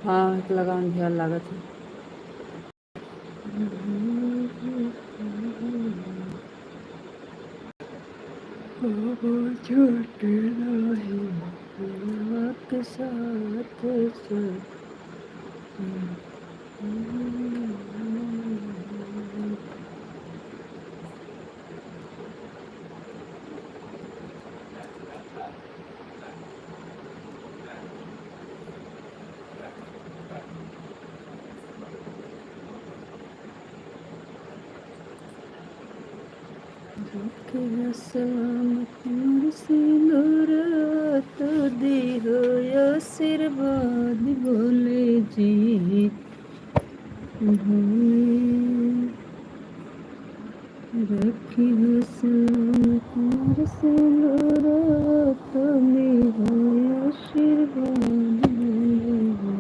हाँ लगान ध्यान लागत है। छोटे नहीं वक्त साथ चल। सलामत सिंदूर तो दी हो आशीर्वाद बोले जी रखी हो सलामत सिंदूर तो दी हो आशीर्वाद बोले जी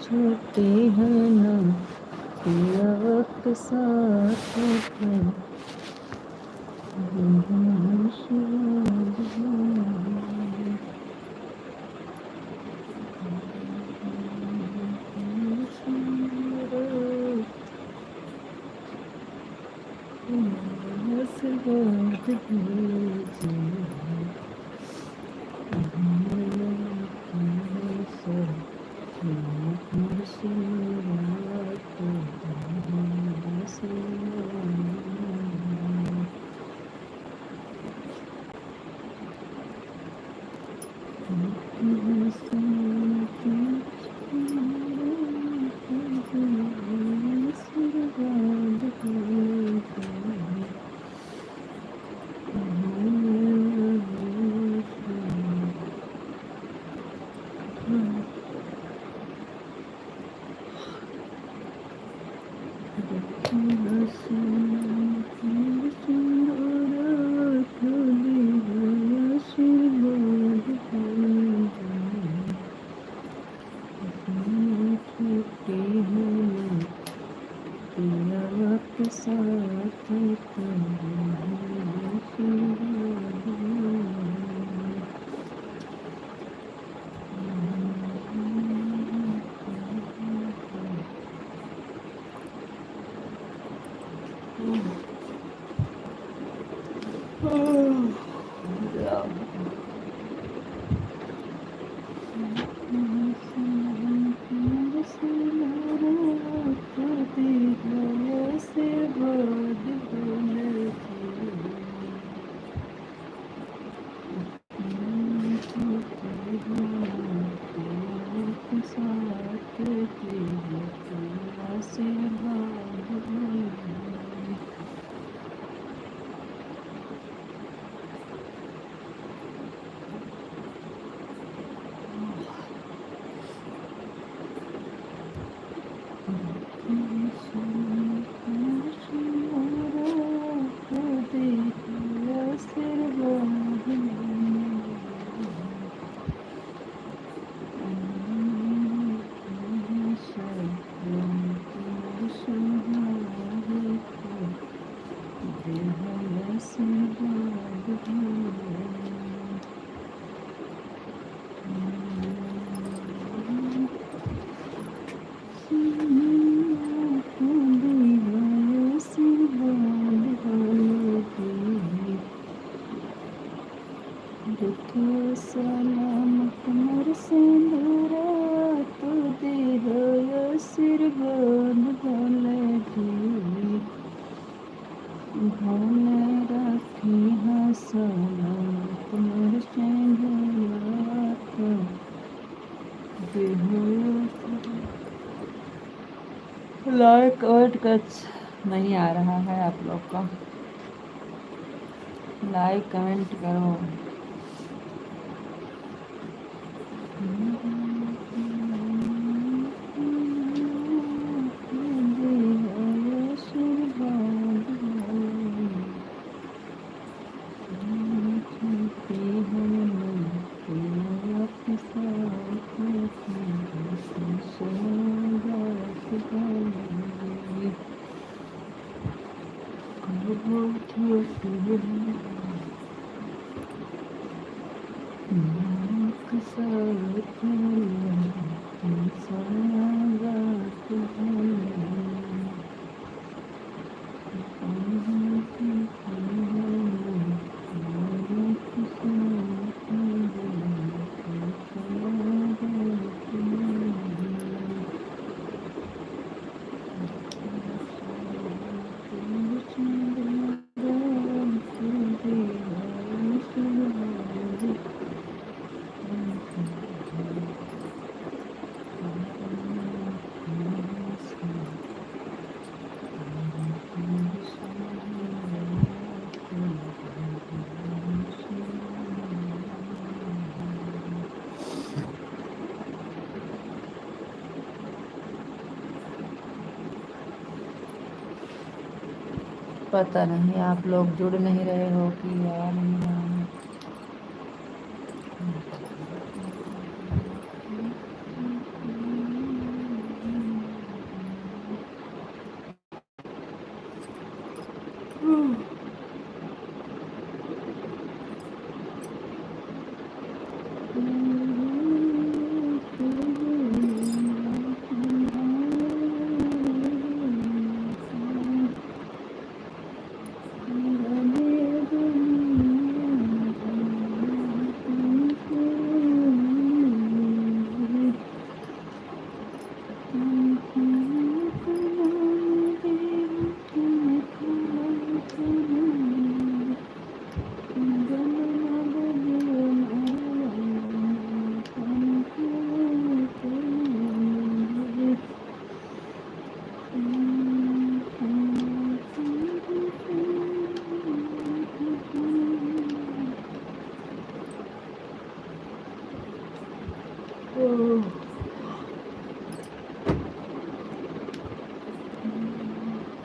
छोटे हैं ना वक्त साथ सलामत मोर सिंदूरा तू दे हो आशीर्वाद भोले जी भोले रखी है सलामत मोर सिंदूरा तू दे हो। लाइक और कुछ नहीं आ रहा है आप लोग का, लाइक कमेंट करो। पता नहीं आप लोग जुड़ नहीं रहे हो कि आ नहीं रहा है।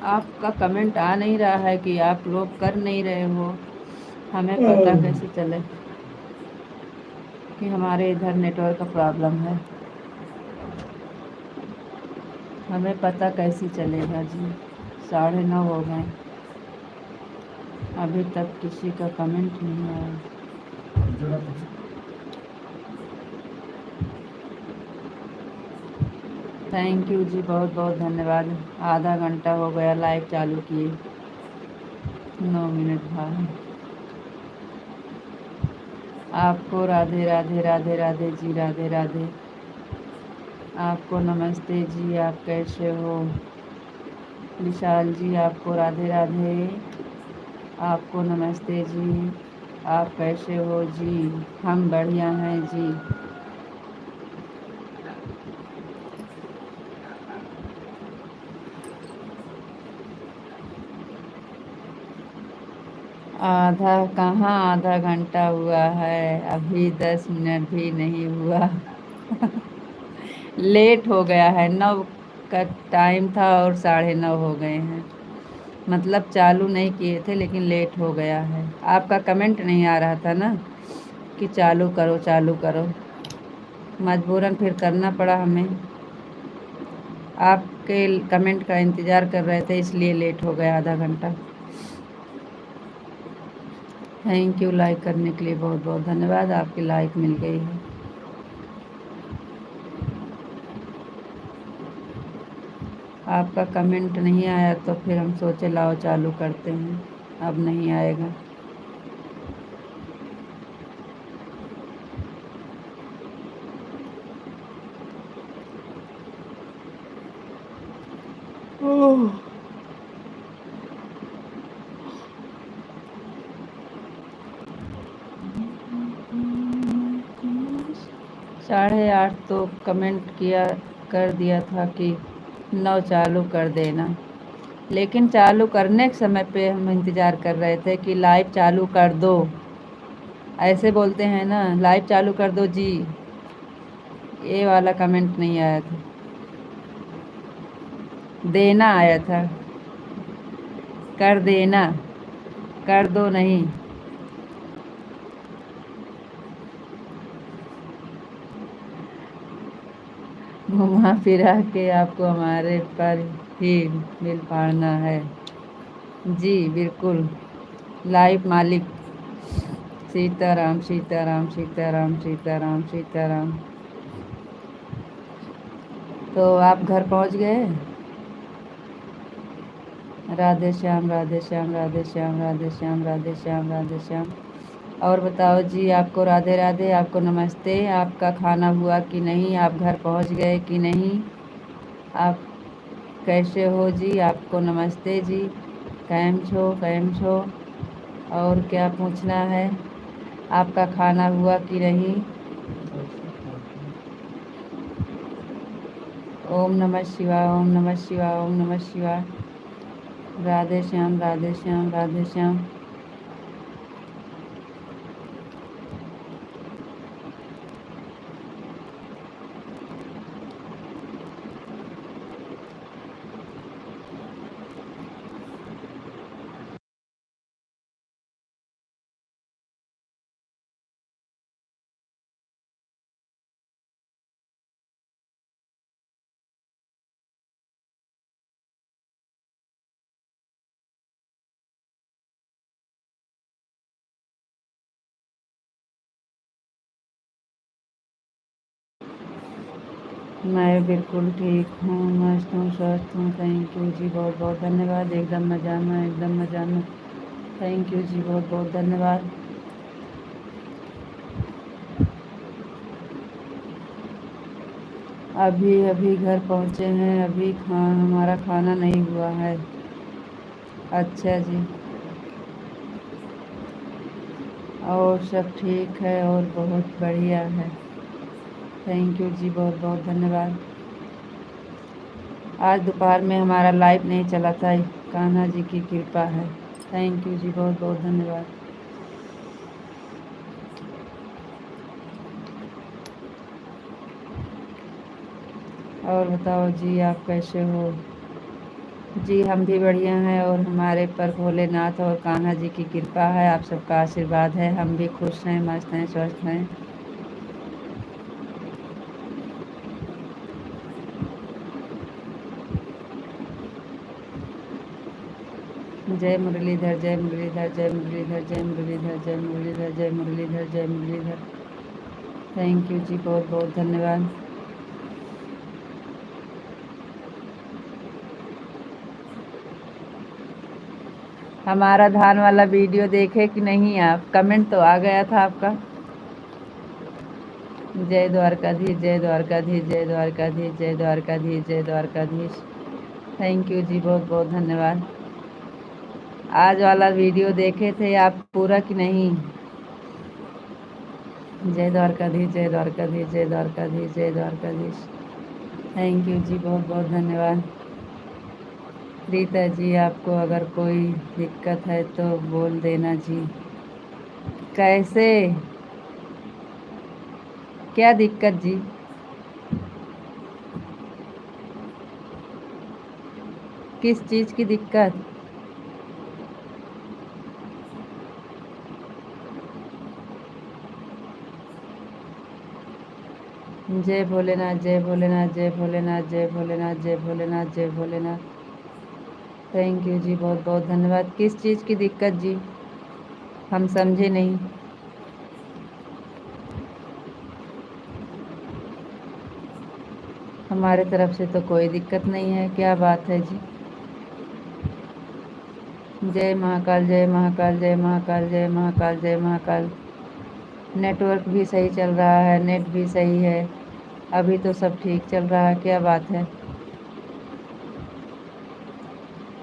आपका कमेंट आ नहीं रहा है कि आप लोग कर नहीं रहे हो। हमें पता कैसे चले कि हमारे इधर नेटवर्क का प्रॉब्लम है। हमें पता कैसे चलेगा जी। 9:30 हो गए, अभी तक किसी का कमेंट नहीं आया। थैंक यू जी, बहुत बहुत धन्यवाद। आधा घंटा हो गया लाइव चालू किए, 9 मिनट बाद। आपको राधे राधे राधे राधे जी, राधे राधे। आपको नमस्ते जी, आप कैसे हो? विशाल जी आपको राधे राधे। आपको नमस्ते जी, आप कैसे हो जी? हम बढ़िया हैं जी। आधा कहाँ, आधा घंटा हुआ है, अभी 10 मिनट भी नहीं हुआ। लेट हो गया है, 9 का टाइम था और 9:30 हो गए हैं। मतलब चालू नहीं किए थे लेकिन लेट हो गया है। आपका कमेंट नहीं आ रहा था ना कि चालू करो चालू करो, मजबूरन फिर करना पड़ा हमें। आपके कमेंट का इंतज़ार कर रहे थे इसलिए लेट हो गया आधा घंटा। थैंक यू, लाइक करने के लिए बहुत बहुत धन्यवाद। आपकी लाइक मिल गई है। आपका कमेंट नहीं आया तो फिर हम सोचे लाओ चालू करते हैं, अब नहीं आएगा। ओह 8:30 तो कमेंट किया कर दिया था कि 9 चालू कर देना, लेकिन चालू करने के समय पे हम इंतज़ार कर रहे थे कि लाइव चालू कर दो। ऐसे बोलते हैं ना, लाइव चालू कर दो जी। ये वाला कमेंट नहीं आया था, देना आया था। कर देना, कर दो नहीं। घुमा फिरा के आपको हमारे पर ही मिल पाना है। जी बिल्कुल। लाइव मालिक। सीताराम सीताराम सीताराम सीताराम सीताराम। तो आप घर पहुंच गए? राधे श्याम राधे श्याम राधे श्याम राधे श्याम राधे श्याम राधे श्याम। और बताओ जी, आपको राधे राधे, आपको नमस्ते। आपका खाना हुआ कि नहीं? आप घर पहुंच गए कि नहीं? आप कैसे हो जी? आपको नमस्ते जी। कैम छो कैम छो। और क्या पूछना है? आपका खाना हुआ कि नहीं? ओम नमः शिवाय ओम नमः शिवाय ओम नमः शिवाय। राधे श्याम राधे श्याम राधे श्याम। मैं बिल्कुल ठीक हूँ, मस्त हूँ, स्वस्थ हूँ। थैंक यू जी, बहुत बहुत धन्यवाद। एकदम मजा में, एकदम मजा में। थैंक यू जी, बहुत बहुत धन्यवाद। अभी अभी घर पहुँचे हैं। अभी हमारा खाना नहीं हुआ है। अच्छा जी। और सब ठीक है और बहुत बढ़िया है। थैंक यू जी, बहुत बहुत धन्यवाद। आज दोपहर में हमारा लाइव नहीं चला था, कान्हा जी की कृपा है। थैंक यू जी, बहुत बहुत धन्यवाद। और बताओ जी, आप कैसे हो? जी हम भी बढ़िया हैं और हमारे पर भोलेनाथ और कान्हा जी की कृपा है। आप सबका आशीर्वाद है। हम भी खुश हैं, मस्त हैं, स्वस्थ हैं। जय मुरलीधर जय मुरलीधर जय मुरलीधर जय मुरलीधर जय मुरलीधर जय मुरलीधर जय मुरलीधर। थैंक यू जी, बहुत बहुत धन्यवाद। हमारा धान वाला वीडियो देखे कि नहीं आप? कमेंट तो आ गया था आपका। जय द्वारकाधीश जय द्वारकाधीश जय द्वारकाधीश जय द्वारकाधीश जय द्वारकाधीश। थैंक यू जी, बहुत बहुत धन्यवाद। आज वाला वीडियो देखे थे आप पूरा कि नहीं? जय द्वारकाधीश जय द्वारकाधीश जय द्वारकाधीश जय द्वारकाधीश। थैंक यू जी, बहुत बहुत धन्यवाद। रीता जी, आपको अगर कोई दिक्कत है तो बोल देना जी। कैसे? क्या दिक्कत जी? किस चीज़ की दिक्कत? जय भोलेनाथ जय भोलेनाथ जय भोलेनाथ जय भोलेनाथ जय भोलेनाथ जय भोलेनाथ। थैंक यू जी, बहुत बहुत धन्यवाद। किस चीज़ की दिक्कत जी? हम समझे नहीं। हमारे तरफ से तो कोई दिक्कत नहीं है। क्या बात है जी? जय महाकाल जय महाकाल जय महाकाल जय महाकाल जय महाकाल। नेटवर्क भी सही चल रहा है, नेट भी सही है। अभी तो सब ठीक चल रहा है। क्या बात है?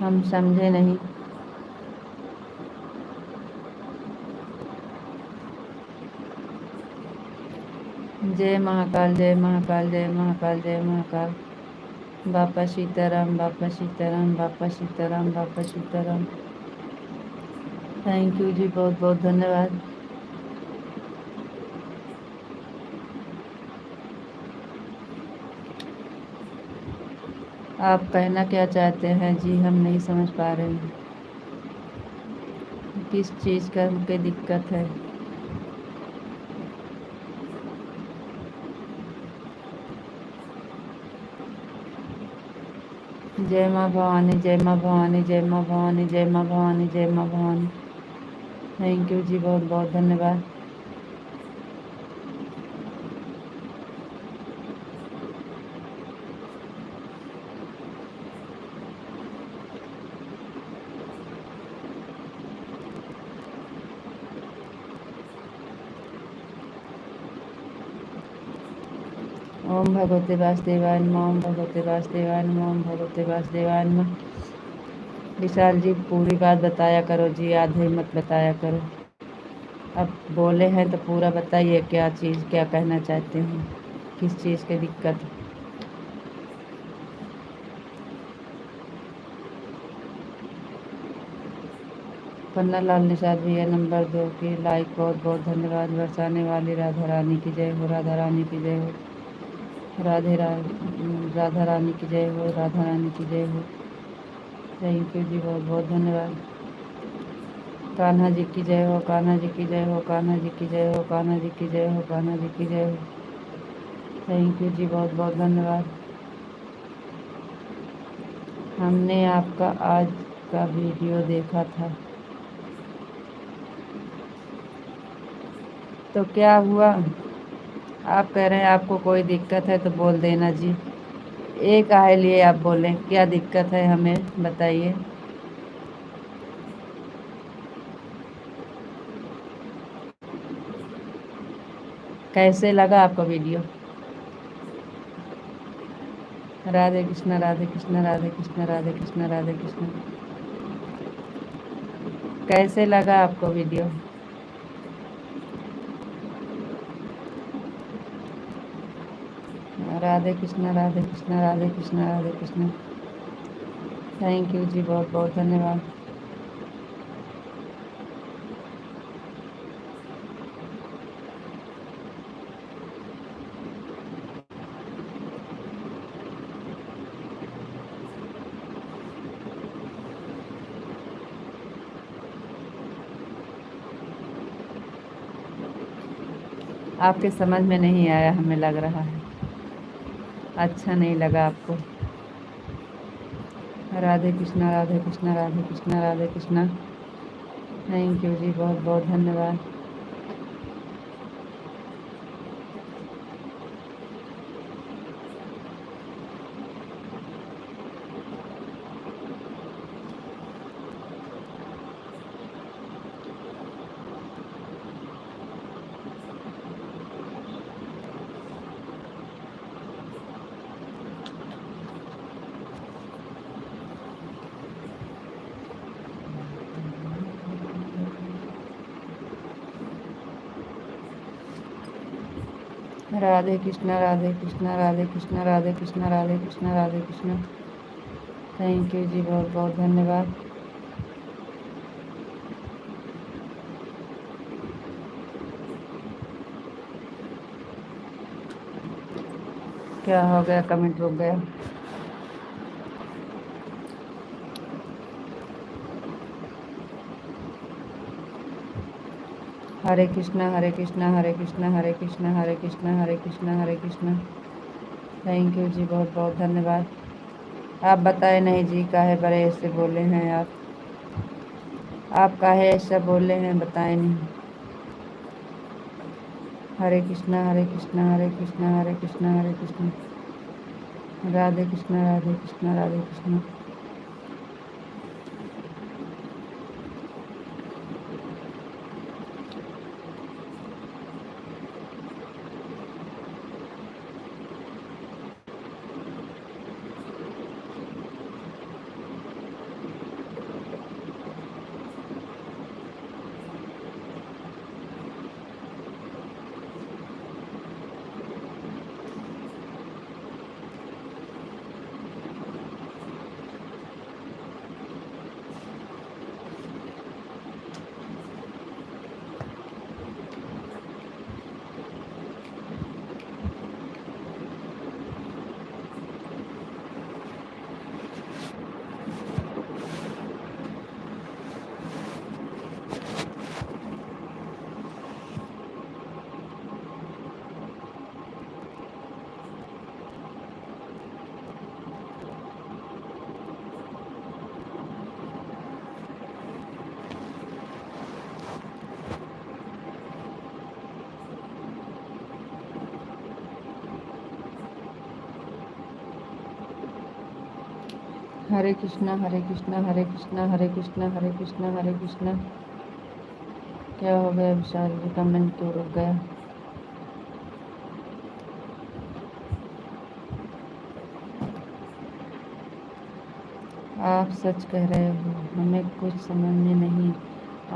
हम समझे नहीं। जय महाकाल जय महाकाल जय महाकाल जय महाकाल। बापा सीताराम बापा सीताराम बापा सीताराम बापा सीताराम। थैंक यू जी, बहुत बहुत धन्यवाद। आप कहना क्या चाहते हैं जी? हम नहीं समझ पा रहे हैं। किस चीज़ का हमको दिक्कत है? जय माँ भवानी, जय माँ भवानी, जय माँ भवानी, जय माँ भवानी, जय माँ भवानी। थैंक यू जी, बहुत बहुत धन्यवाद। ओम भगवते वासुदेवाय नमः, ओम भगवते वासुदेवाय नमः, ओम भगवते वासुदेवाय नमः। विशाल जी पूरी बात बताया करो जी, आधे मत बताया करो। अब बोले हैं तो पूरा बताइए, क्या चीज़, क्या कहना चाहते हैं, किस चीज़ की दिक्कत। पन्ना लाल निषाद भैया नंबर 2 की लाइक, बहुत बहुत धन्यवाद। बरसाने वाली राधा रानी की जय हो, राधा रानी की जय हो, राधा रानी की जय हो, राधा रानी की जय हो। थैंक यू जी, बहुत बहुत धन्यवाद। कान्हा जी की जय हो, कान्हा जी की जय हो, कान्हा जी की जय हो, कान्हा जी की जय हो, कान्हा जी की जय हो। थैंक यू जी, बहुत बहुत धन्यवाद। हमने आपका आज का वीडियो देखा था, तो क्या हुआ? आप कह रहे हैं आपको कोई दिक्कत है तो बोल देना जी। एक आए लिए आप बोलें, क्या दिक्कत है हमें बताइए। कैसे लगा आपको वीडियो? राधे कृष्णा, राधे कृष्णा, राधे कृष्णा, राधे कृष्णा, राधे कृष्णा। कैसे लगा आपको video? Radhe Krishna, Radhe Krishna, Radhe Krishna, Radhe Krishna. Thank you जी, बहुत बहुत धन्यवाद। आपके समझ में नहीं आया, हमें लग रहा है अच्छा नहीं लगा आपको। राधे कृष्णा, राधे कृष्णा, राधे कृष्णा, राधे कृष्णा। थैंक यू जी, बहुत बहुत धन्यवाद। राधे कृष्णा, राधे कृष्णा, राधे कृष्णा, राधे कृष्णा, राधे कृष्णा, राधे कृष्णा। थैंक यू जी, बहुत बहुत धन्यवाद। क्या हो गया, कमेंट रुक गया? हरे कृष्णा, हरे कृष्णा, हरे कृष्णा, हरे कृष्णा, हरे कृष्णा, हरे कृष्णा, हरे कृष्णा। थैंक यू जी, बहुत बहुत धन्यवाद। आप बताए नहीं जी, काहे बड़े ऐसे बोले हैं आप काहे ऐसा बोले हैं, बताए नहीं। हरे कृष्णा, हरे कृष्णा, हरे कृष्णा, हरे कृष्णा, हरे कृष्णा। राधे कृष्णा, राधे कृष्णा, राधे कृष्णा। हरे कृष्णा हरे कृष्णा हरे कृष्णा हरे कृष्णा हरे कृष्णा हरे कृष्णा। क्या हो गया विशाल जी, कमेंट क्यों रुक गया? आप सच कह रहे हो, हमें कुछ समझ में नहीं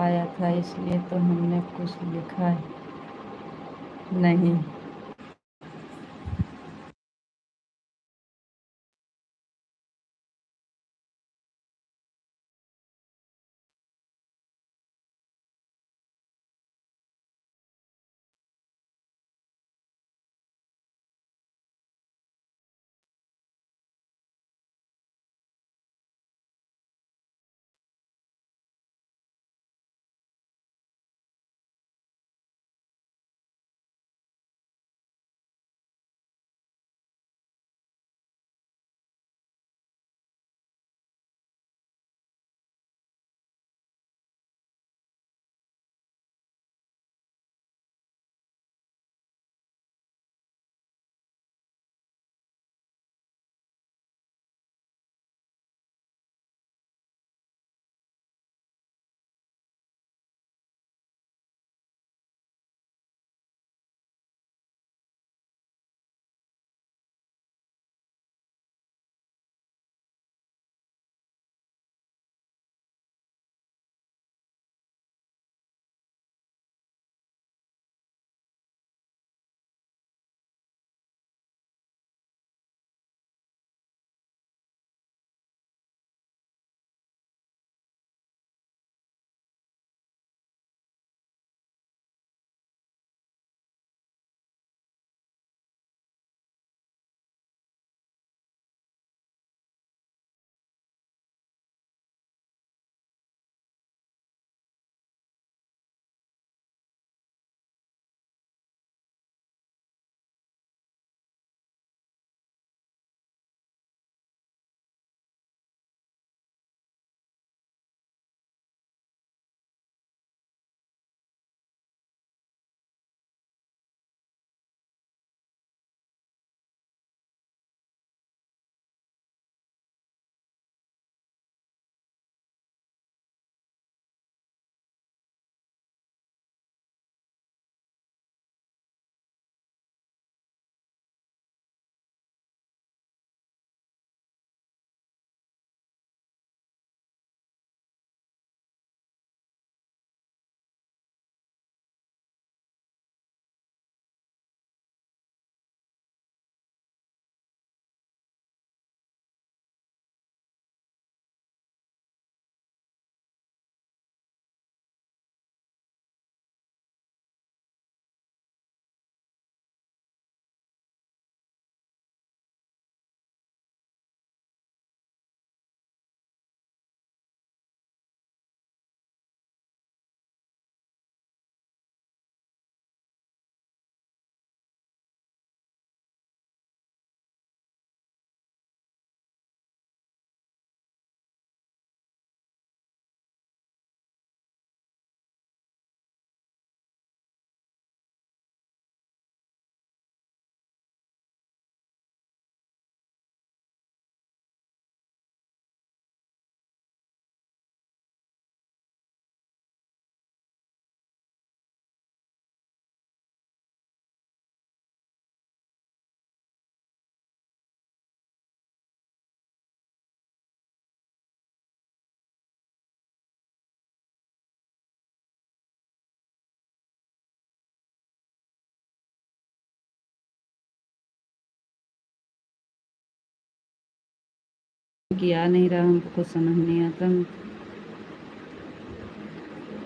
आया था इसलिए तो हमने कुछ लिखा नहीं। कि आ नहीं रहा, हमको कुछ समझ नहीं आता।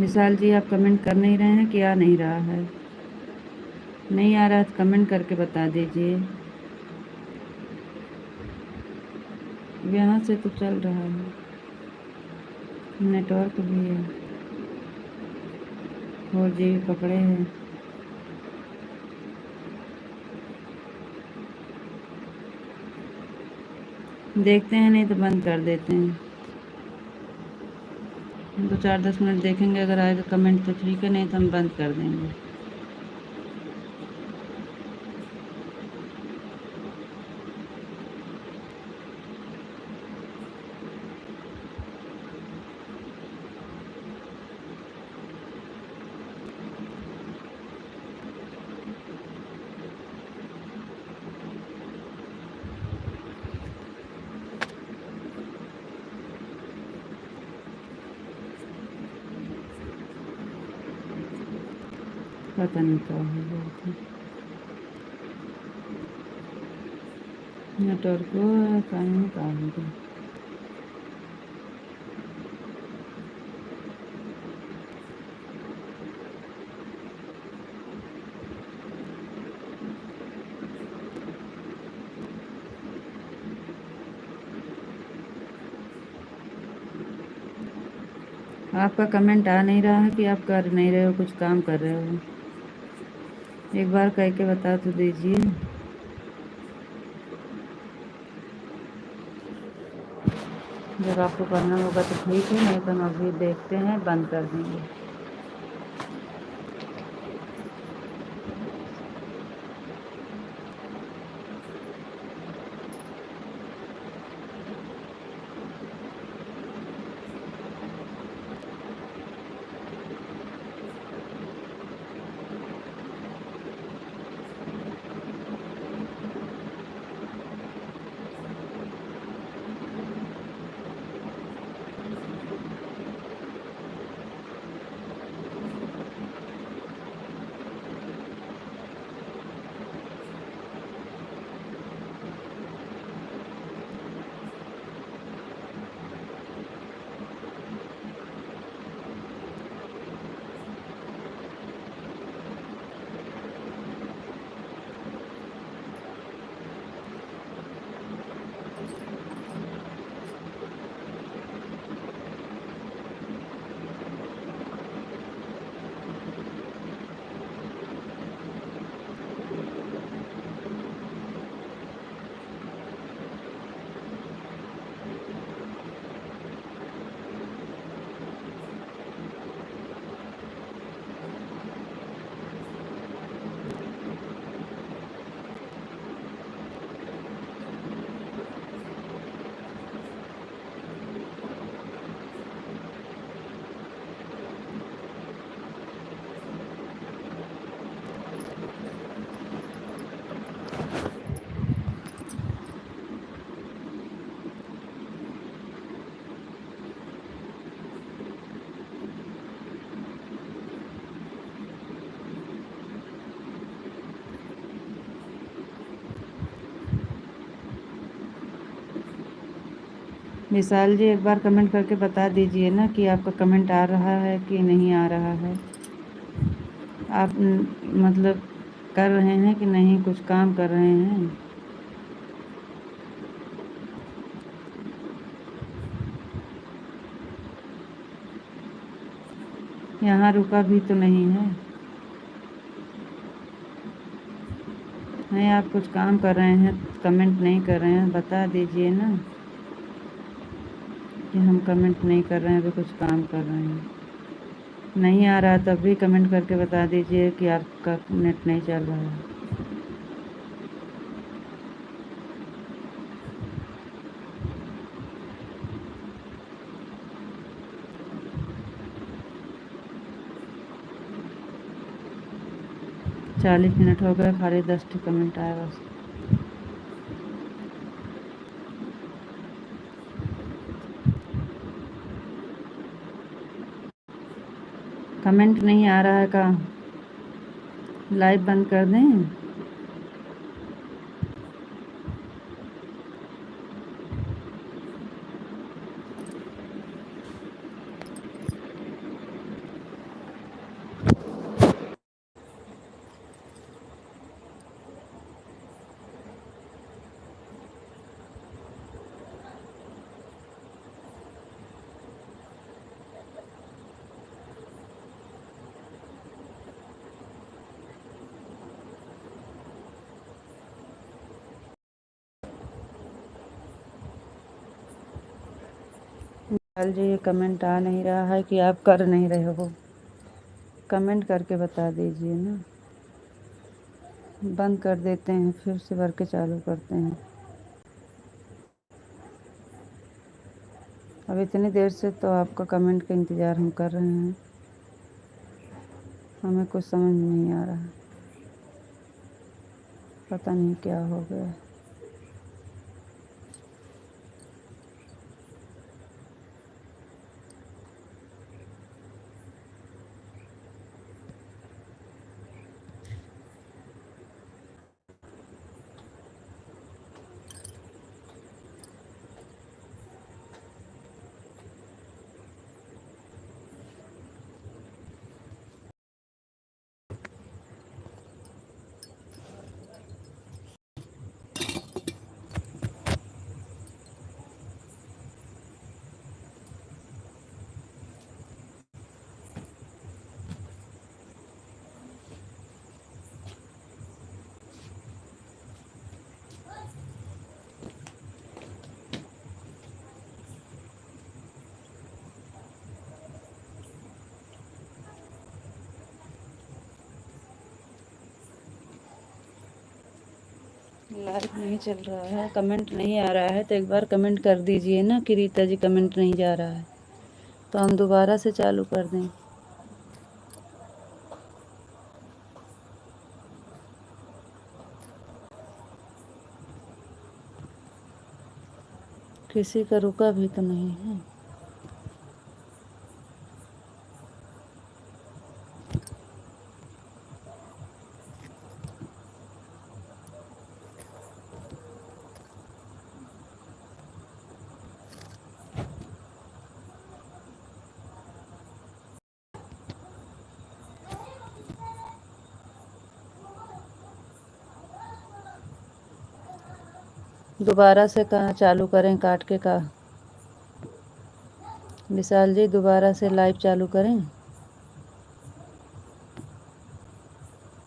विशाल जी आप कमेंट कर नहीं रहे हैं कि आ नहीं रहा है? नहीं आ रहा है तो कमेंट करके बता दीजिए। यहाँ से तो चल रहा है, नेटवर्क भी है, 4G पकड़े हैं। देखते हैं, नहीं तो बंद कर देते हैं। 2-4-10 मिनट देखेंगे, अगर आएगा कमेंट तो ठीक है, नहीं तो हम बंद कर देंगे। पता नहीं क्या हो गया था, नेटवर्क को कहीं का हो गया। आपका कमेंट आ नहीं रहा है कि आप कर नहीं रहे हो, कुछ काम कर रहे हो? एक बार कह के बता तो दीजिए। जब आपको करना होगा तो ठीक है, नहीं तो हम अभी देखते हैं, बंद कर देंगे। विशाल जी, एक बार कमेंट करके बता दीजिए ना कि आपका कमेंट आ रहा है कि नहीं आ रहा है। आप मतलब कर रहे हैं कि नहीं, कुछ काम कर रहे हैं? यहाँ रुका भी तो नहीं है। नहीं, आप कुछ काम कर रहे हैं, कमेंट नहीं कर रहे हैं, बता दीजिए ना कि हम कमेंट नहीं कर रहे हैं, अभी कुछ काम कर रहे हैं। नहीं आ रहा तब भी कमेंट करके बता दीजिए कि आपका नेट नहीं चल रहा है। चालीस मिनट हो गए, खाली 10 कमेंट आए बस। कमेंट नहीं आ रहा है का लाइव बंद कर दें? विशाल जी, ये कमेंट आ नहीं रहा है कि आप कर नहीं रहे हो, कमेंट करके बता दीजिए ना। बंद कर देते हैं, फिर से भर के चालू करते हैं। अब इतनी देर से तो आपका कमेंट का इंतज़ार हम कर रहे हैं, हमें कुछ समझ नहीं आ रहा, पता नहीं क्या हो गया। लाइव नहीं चल रहा है, कमेंट नहीं आ रहा है, तो एक बार कमेंट कर दीजिए ना कि रीता जी कमेंट नहीं जा रहा है, तो हम दोबारा से चालू कर दें। किसी का रुका भी तो नहीं है। दोबारा से कहाँ चालू करें, काट के का विशाल जी दोबारा से लाइव चालू करें?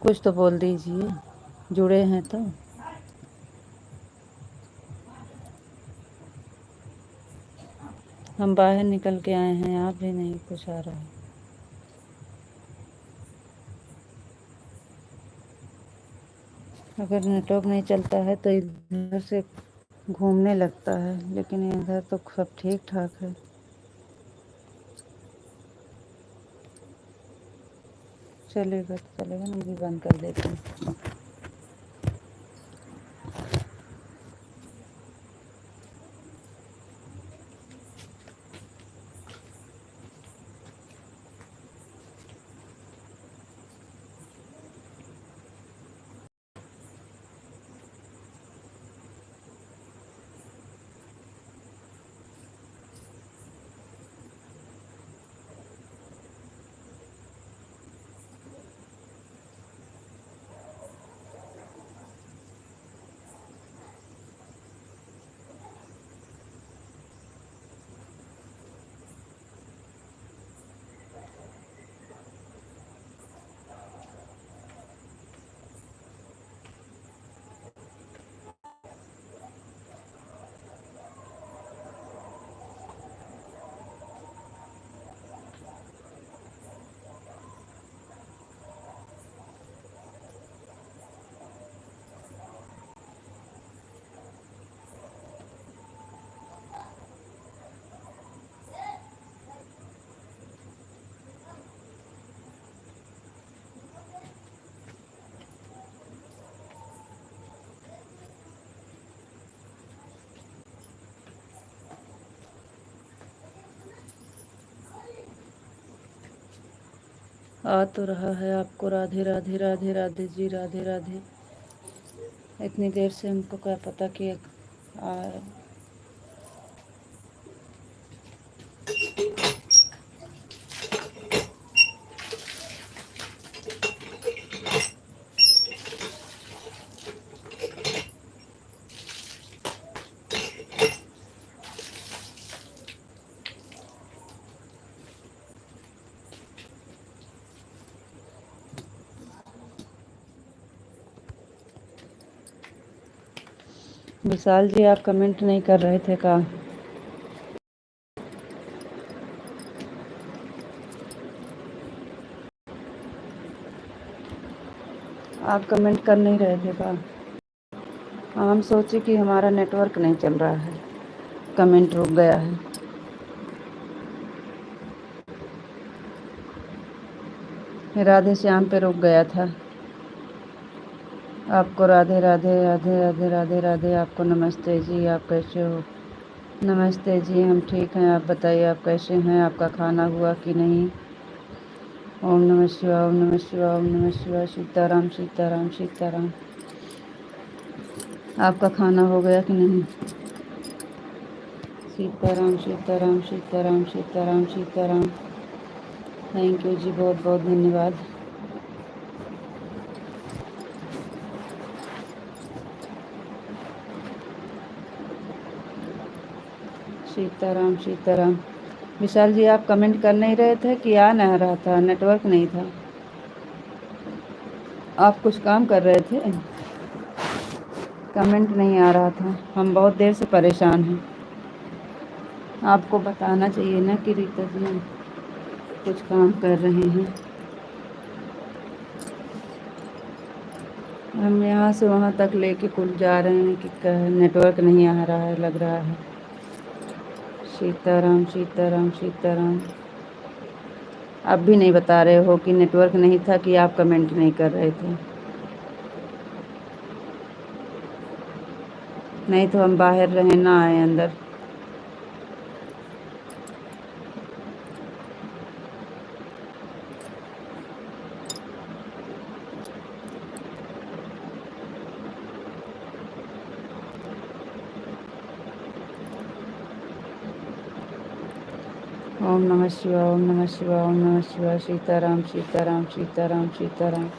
कुछ तो बोल दीजिए, जुड़े हैं तो। हम बाहर निकल के आए हैं, आप भी नहीं कुछ आ रहा है। अगर नेटवर्क नहीं चलता है तो इधर से घूमने लगता है, लेकिन इधर तो सब ठीक ठाक है। चलेगा तो चलेगा, मैं भी बंद कर देती हूँ। आ तो रहा है आपको। राधे राधे राधे राधे जी, राधे राधे। इतनी देर से हमको क्या पता कि आ विशाल जी आप कमेंट नहीं कर रहे थे का? आप कमेंट कर नहीं रहे थे का? हम सोचे कि हमारा नेटवर्क नहीं चल रहा है, कमेंट रुक गया है। राधे श्याम पे रुक गया था। आपको राधे राधे राधे राधे राधे राधे। आपको नमस्ते जी, आप कैसे हो? नमस्ते जी, हम ठीक हैं, आप बताइए आप कैसे हैं? आपका खाना हुआ कि नहीं? ओम नमः शिवाय, ओम नमः शिवाय, ओम नमः शिवाय। सीताराम सीताराम सीताराम। आपका खाना हो गया कि नहीं? सीताराम सीताराम सीताराम सीताराम सीताराम। थैंक यू जी, बहुत बहुत धन्यवाद। सीताराम सीताराम। विशाल जी आप कमेंट कर नहीं रहे थे कि आ नहीं रहा था, नेटवर्क नहीं था? आप कुछ काम कर रहे थे? कमेंट नहीं आ रहा था, हम बहुत देर से परेशान हैं। आपको बताना चाहिए ना कि रीता जी हम कुछ काम कर रहे हैं। हम यहाँ से वहाँ तक लेके कुल जा रहे हैं कि नेटवर्क नहीं आ रहा है, लग रहा है। सीताराम सीताराम सीताराम। आप भी नहीं बता रहे हो कि नेटवर्क नहीं था कि आप कमेंट नहीं कर रहे थे। नहीं तो हम बाहर रहे ना आए अंदर। ओम नमः शिवाय ओम नमः शिवाय ओम नमः शिवाय। सीताराम सीताराम सीताराम सीताराम।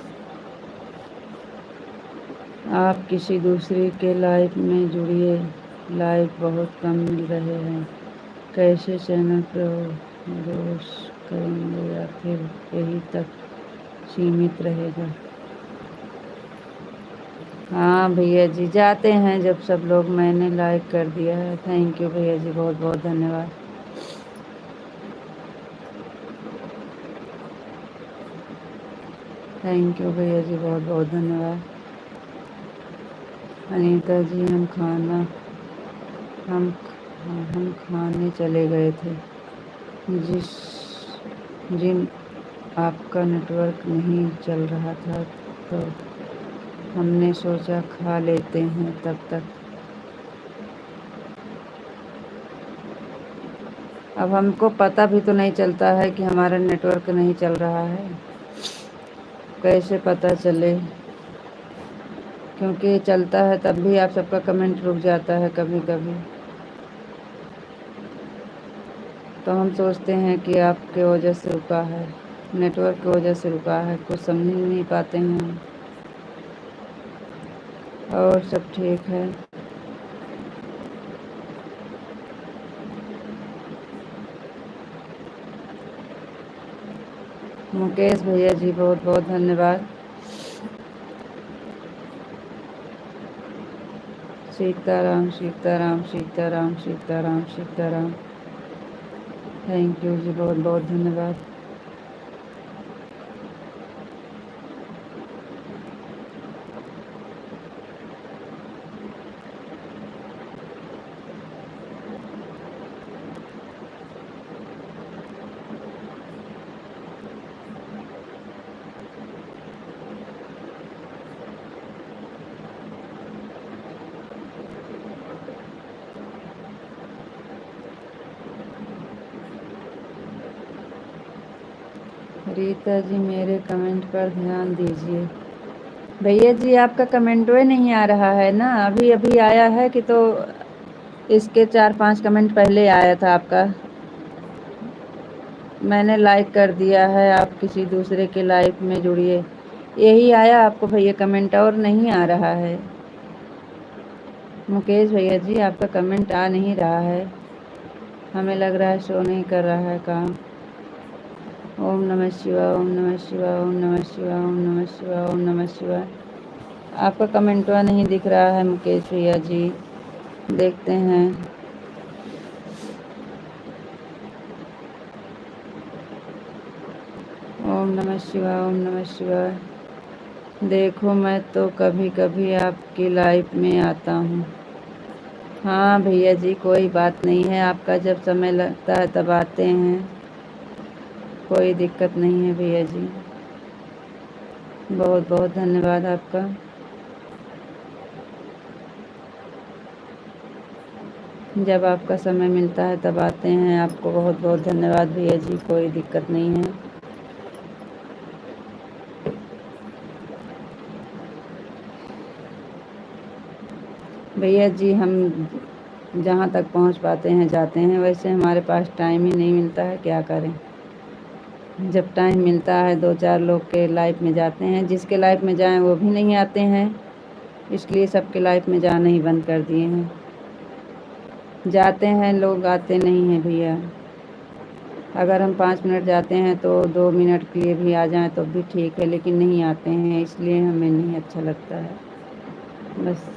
आप किसी दूसरे के लाइफ में जुड़िए। लाइक बहुत कम मिल रहे हैं। कैसे चैनल रोज करेंगे या फिर यही तक सीमित रहेगा? हाँ भैया जी, जाते हैं जब सब लोग। मैंने लाइक कर दिया है। थैंक यू भैया जी, बहुत बहुत धन्यवाद। थैंक यू भैया जी, बहुत बहुत धन्यवाद। अनीता जी, हम खाने चले गए थे। जिस जिन आपका नेटवर्क नहीं चल रहा था तो हमने सोचा खा लेते हैं तब तक। अब हमको पता भी तो नहीं चलता है कि हमारा नेटवर्क नहीं चल रहा है। कैसे पता चले? क्योंकि चलता है तब भी आप सबका कमेंट रुक जाता है कभी कभी। तो हम सोचते हैं कि आपके वजह से रुका है, नेटवर्क की वजह से रुका है। कुछ समझ नहीं पाते हैं। और सब ठीक है। मुकेश भैया जी, बहुत बहुत धन्यवाद। सीताराम सीताराम सीताराम सीताराम सीताराम। थैंक यू जी, बहुत बहुत धन्यवाद। रीता जी, मेरे कमेंट पर ध्यान दीजिए। भैया जी, आपका कमेंट वे नहीं आ रहा है ना। अभी अभी आया है कि तो इसके 4-5 कमेंट पहले आया था आपका। मैंने लाइक कर दिया है। आप किसी दूसरे के लाइफ में जुड़िए, यही आया आपको भैया कमेंट, और नहीं आ रहा है। मुकेश भैया जी, आपका कमेंट आ नहीं रहा है। हमें लग रहा है शो नहीं कर रहा है काम। ओम नमः शिवाय ओम नमः शिवाय ओम नमः शिवाय ओम नमः शिवाय ओम नमः शिवाय। आपका कमेंटवा नहीं दिख रहा है मुकेश भैया जी। देखते हैं। ओम नमः शिवाय ओम नमः शिवाय। देखो, मैं तो कभी कभी आपकी लाइफ में आता हूँ। हाँ भैया जी, कोई बात नहीं है। आपका जब समय लगता है तब आते हैं, कोई दिक्कत नहीं है भैया जी। बहुत बहुत धन्यवाद आपका। जब आपका समय मिलता है तब आते हैं। आपको बहुत बहुत धन्यवाद भैया जी, कोई दिक्कत नहीं है। भैया जी, हम जहाँ तक पहुँच पाते हैं जाते हैं। वैसे हमारे पास टाइम ही नहीं मिलता है, क्या करें। जब टाइम मिलता है 2-4 लोग के लाइफ में जाते हैं। जिसके लाइफ में जाएं वो भी नहीं आते हैं, इसलिए सबके लाइफ में जाना ही बंद कर दिए हैं। जाते हैं लोग, आते नहीं हैं भैया। अगर हम 5 मिनट जाते हैं तो 2 मिनट के लिए भी आ जाएं तो भी ठीक है, लेकिन नहीं आते हैं, इसलिए हमें नहीं अच्छा लगता है। बस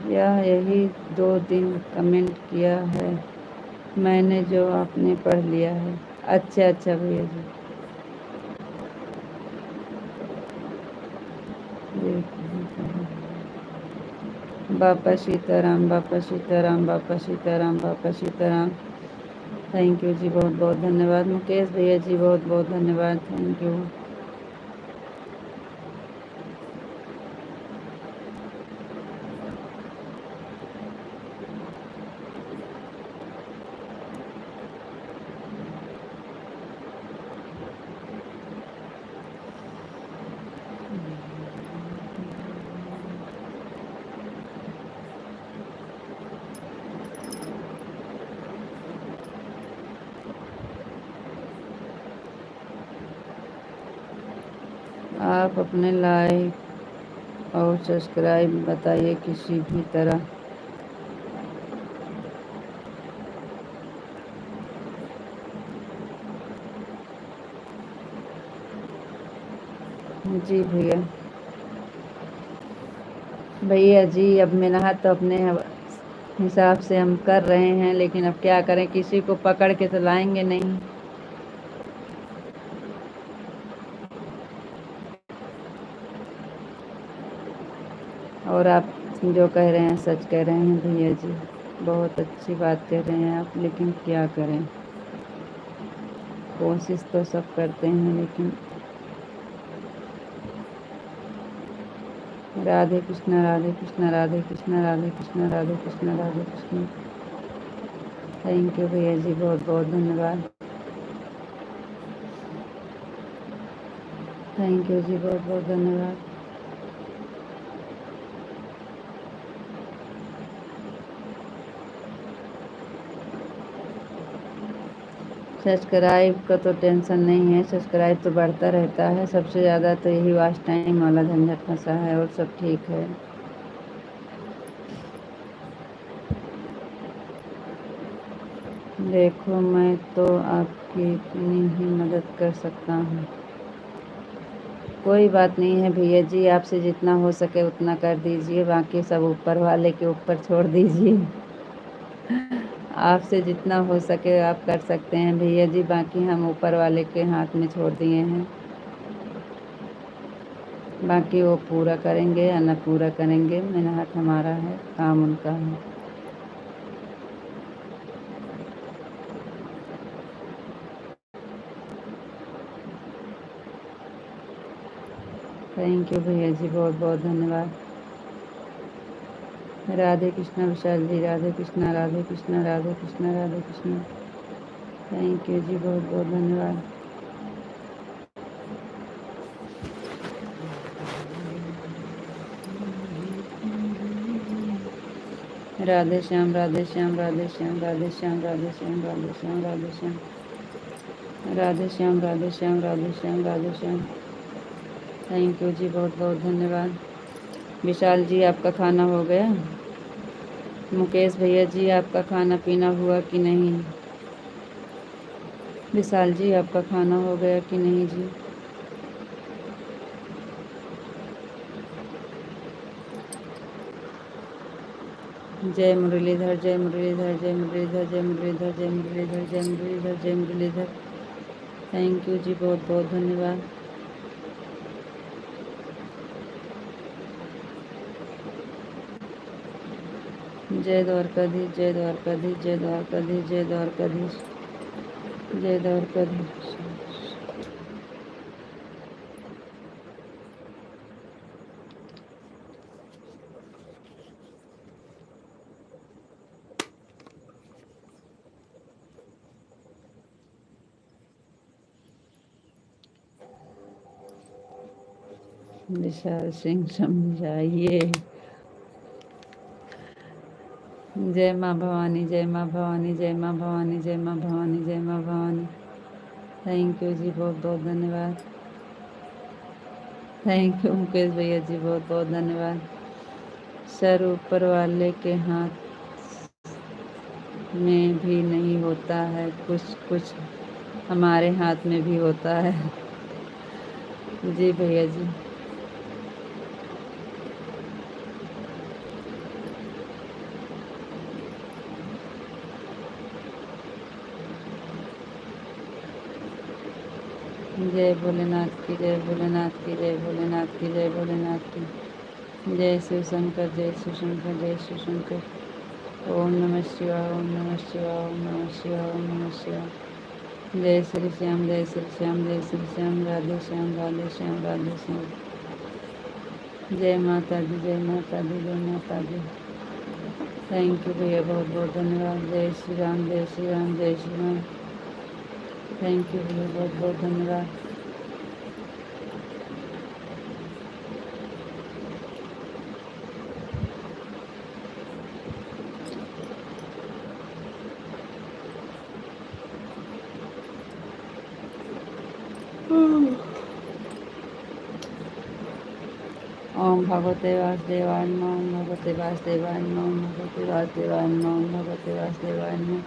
यही 2 दिन कमेंट किया है मैंने, जो आपने पढ़ लिया है। अच्छा अच्छा भैया जी। बापा सीताराम, बापा सीताराम, बापा सीताराम, बापा सीताराम। थैंक यू जी, बहुत बहुत धन्यवाद। मुकेश भैया जी बहुत बहुत धन्यवाद, थैंक यू। आप अपने लाइक और सब्सक्राइब बताइए किसी भी तरह। जी भैया, भैया जी अब मेहनत तो अपने हिसाब से हम कर रहे हैं, लेकिन अब क्या करें, किसी को पकड़ के तो लाएंगे नहीं। और आप जो कह रहे हैं सच कह रहे हैं भैया जी, बहुत अच्छी बात कह रहे हैं आप, लेकिन क्या करें, कोशिश तो सब करते हैं लेकिन। राधे कृष्णा, राधे कृष्णा, राधे कृष्णा, राधे कृष्णा, राधे कृष्णा, राधे कृष्णा। थैंक यू भैया जी, बहुत बहुत धन्यवाद। थैंक यू जी, बहुत बहुत धन्यवाद। सब्सक्राइब का तो टेंशन नहीं है, सब्सक्राइब तो बढ़ता रहता है। सबसे ज़्यादा तो यही वॉच टाइम वाला झंझट फंसा है, और सब ठीक है। देखो मैं तो आपकी इतनी ही मदद कर सकता हूँ। कोई बात नहीं है भैया जी, आपसे जितना हो सके उतना कर दीजिए, बाकी सब ऊपर वाले के ऊपर छोड़ दीजिए। आपसे जितना हो सके आप कर सकते हैं भैया जी, बाकी हम ऊपर वाले के हाथ में छोड़ दिए हैं। बाकी वो पूरा करेंगे या न पूरा करेंगे, मेहनत हमारा है, काम उनका है। थैंक यू भैया जी, बहुत बहुत धन्यवाद। राधे कृष्णा विशाल जी, राधे कृष्णा, राधे कृष्णा, राधे कृष्णा, राधे कृष्णा। थैंक यू जी, बहुत बहुत धन्यवाद। राधे श्याम, राधे श्याम, राधे श्याम, राधे श्याम, राधे श्याम, राधे श्याम, राधे श्याम, राधे श्याम, राधे श्याम, राधे श्याम, राधे श्याम। थैंक यू जी, बहुत बहुत धन्यवाद। विशाल जी आपका खाना हो गया? मुकेश भैया जी आपका खाना पीना हुआ कि नहीं? विशाल जी आपका खाना हो गया कि नहीं जी? जय मुरलीधर, जय मुरलीधर, जय मुरलीधर, जय मुरलीधर, जय मुरलीधर, जय मुरलीधर, जय मुरलीधर। थैंक यू जी, बहुत बहुत धन्यवाद। जय द्वारकाधीश, जय द्वारकाधीश, जय द्वारकाधीश, जय द्वारकाधीश, जय द्वारकाधीश। विशाल सिंह समझाइए। जय माँ भवानी, जय माँ भवानी, जय माँ भवानी, जय माँ भवानी, जय माँ भवानी। थैंक यू जी, बहुत बहुत धन्यवाद। थैंक यू मुकेश भैया जी, बहुत बहुत धन्यवाद। सर ऊपर वाले के हाथ में भी नहीं होता है, कुछ कुछ हमारे हाथ में भी होता है। जी भैया जी। जय भोलेनाथ की जय भोलेनाथ की जय भोलेनाथ की जय भोलेनाथ की जय शिव शंकर जय शिव शंकर जय शिव शंकर। ओम नमः शिवाय ओम नमः शिवाय ओम नमः शिवाय ओम नमः शिवाय। जय श्री श्याम जय श्री श्याम जय श्री श्याम राधे श्याम राधे श्याम राधे श्याम। जय माता दी जय माता दी जय माता दी। थैंक यू भैया बहुत बहुत धन्यवाद। जय श्री राम जय श्री राम जय श्री राम। थैंक यू भैया बहुत बहुत धन्यवाद। ओम भगवते वासुदेवाय नमः ओम भगवते वासुदेवाय नमः ओम भगवते वासुदेवाय नमः ओम भगवते वासुदेवाय नमः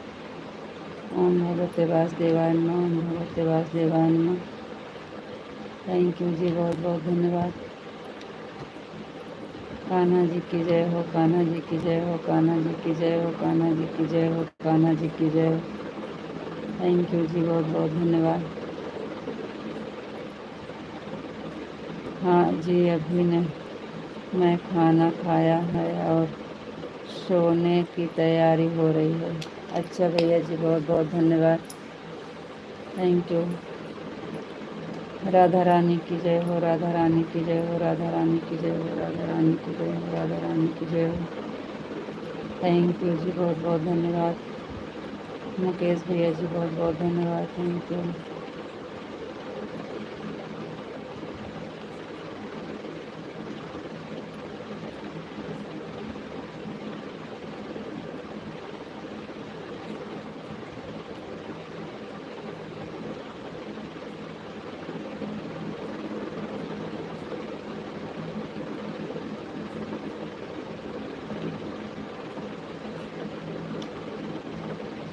ओम भगवते वासुदेवाय नमः ओम भगवते वासुदेवाय नमः। थैंक यू जी बहुत बहुत धन्यवाद। कान्हा जी की जय हो कान्हा जी की जय हो कान्हा जी की जय हो कान्हा जी की जय हो कान्हा जी की जय हो। थैंक यू जी बहुत बहुत धन्यवाद। हाँ जी अभी नहीं, मैं खाना खाया है और सोने की तैयारी हो रही है। अच्छा भैया जी बहुत बहुत धन्यवाद। Thank you. राधा रानी की जय हो राधा रानी की जय हो राधा रानी की जय हो राधा रानी की जय हो राधा रानी की जय हो। थैंक यू जी बहुत बहुत धन्यवाद। मुकेश भैया जी बहुत बहुत धन्यवाद। Thank you.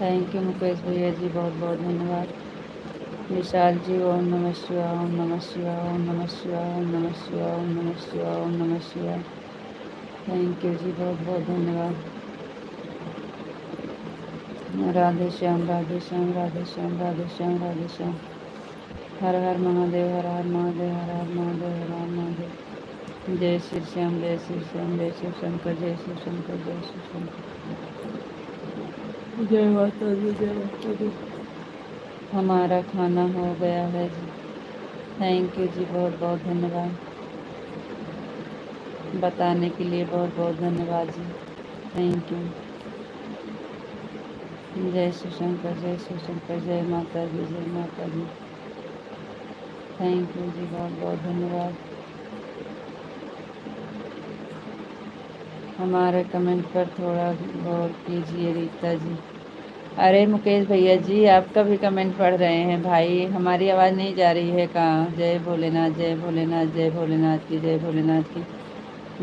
Thank you Mukesh भैया जी बहुत बहुत धन्यवाद। विशाल जी ओम नमः शिवाय ओम नमः शिवाय ओम नमः शिवाय ओम नमः शिवाय ओम नमः शिवाय ओम नमः शिवाय। थैंक यू जी बहुत बहुत धन्यवाद। राधे श्याम राधे श्याम राधे श्याम राधे श्याम राधे श्याम। हर हर महादेव हर हर महादेव हर हर महादेव हर हर महादेव। जय श्री श्याम जय श्री श्याम जय शिव शंकर जय शिव शंकर जय शिव शंकर। जय माता दी जय माता दी। हमारा खाना हो गया है जी। थैंक यू जी बहुत बहुत धन्यवाद। बताने के लिए बहुत बहुत धन्यवाद जी। Thank you. जय शिव शंकर जय शिव शंकर जय माता दी जय माता दी। थैंक यू जी बहुत बहुत धन्यवाद। हमारे कमेंट पर थोड़ा गौर कीजिए रीता जी। अरे मुकेश भैया जी आपका भी कमेंट पढ़ रहे हैं भाई, हमारी आवाज़ नहीं जा रही है कहाँ। जय भोलेनाथ जय भोलेनाथ जय भोलेनाथ की जय भोलेनाथ की।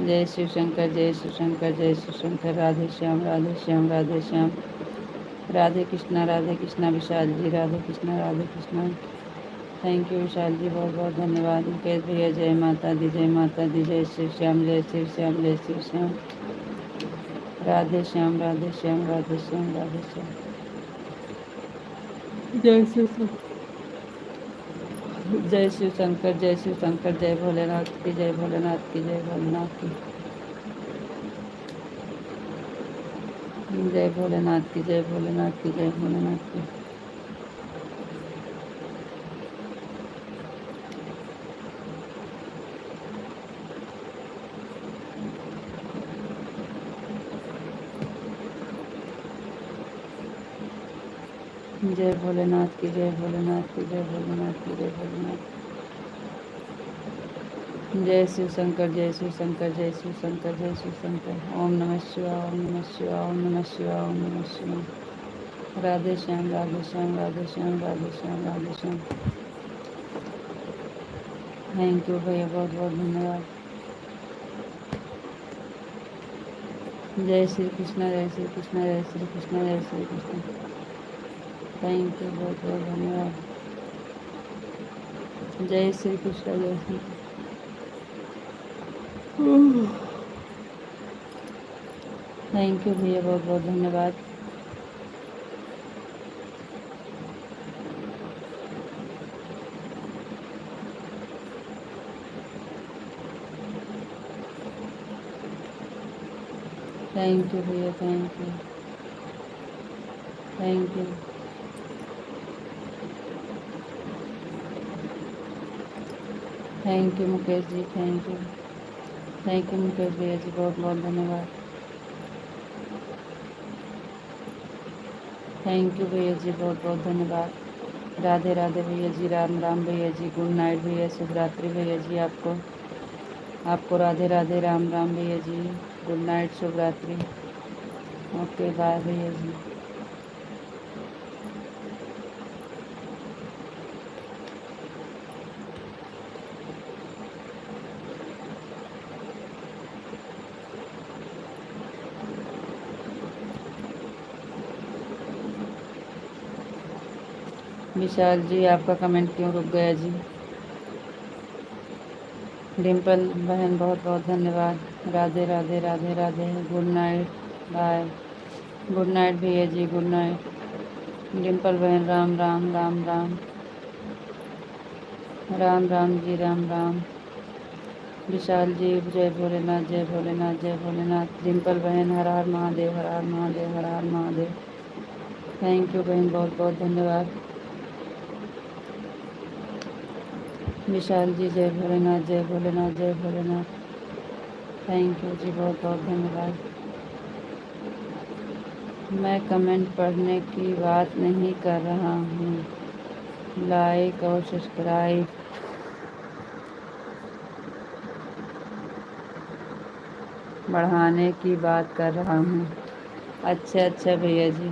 जय शिव शंकर जय शिव शंकर जय शिव शंकर। राधे श्याम राधे श्याम राधे श्याम। राधे कृष्णा विशाल जी राधे कृष्णा राधे कृष्णा। थैंक यू विशाल जी बहुत बहुत धन्यवाद। मुकेश भैया जय माता दी जय माता दी। जय शिव श्याम जय शिव श्याम जय शिव श्याम। राधे श्याम राधे श्याम राधे श्याम राधे श्याम। जय शिव जय शिव शंकर जय शिव शंकर जय भोलेनाथ की जय भोलेनाथ की जय भोलेनाथ की। जय भोलेनाथ की जय भोलेनाथ की जय भोलेनाथ की। जय भोलेनाथ की जय भोलेनाथ की जय भोलेनाथ की जय भोलेनाथ। जय शिव शंकर जय शिव शंकर जय शिव शंकर जय शिव शंकर। ओम नमः शिवाय ओम नमः शिवाय ओम नमः शिवाय ओम नमः शिवाय। राधे श्याम राधे श्याम राधे श्याम राधे श्याम राधे श्याम। थैंक यू भैया बहुत बहुत धन्यवाद। जय श्री कृष्णा जय श्री कृष्णा जय श्री कृष्णा जय श्री कृष्णा। थैंक यू बहुत बहुत धन्यवाद। जय श्री कृष्ण जय श्री। थैंक यू भैया बहुत बहुत धन्यवाद। थैंक यू भैया, thank you, thank you, thank you Mukesh ji, thank you, thank you Mukesh भैया जी, बहुत बहुत धन्यवाद। थैंक यू भैया जी, बहुत बहुत धन्यवाद। राधे राधे भैया जी, राम राम भैया जी, गुड नाइट भैया, शुभ रात्रि भैया जी, आपको आपको राधे राधे, राम राम भैया जी, गुड नाइट, शुभ रात्रि। ओके बाय भैया जी। विशाल जी, आपका कमेंट क्यों रुक गया जी? डिम्पल बहन, बहुत बहुत धन्यवाद। Radhe Radhe, Radhe Radhe, good night, bye, good night भैया जी, गुड नाइट। डिम्पल बहन, राम राम, राम राम, राम राम जी, राम राम। विशाल जी, जय भोलेनाथ, जय भोलेनाथ, जय भोलेनाथ। डिम्पल बहन, हर हर महादेव, हर हर महादेव, हर हर महादेव। थैंक यू बहन, बहुत बहुत धन्यवाद। विशाल जी, जय भोलेनाथ, जय भोलेनाथ, जय भोलेनाथ। थैंक यू जी, बहुत बहुत धन्यवाद। मैं कमेंट पढ़ने की बात नहीं कर रहा हूँ, लाइक और सब्सक्राइब बढ़ाने की बात कर रहा हूँ। अच्छा अच्छा भैया जी।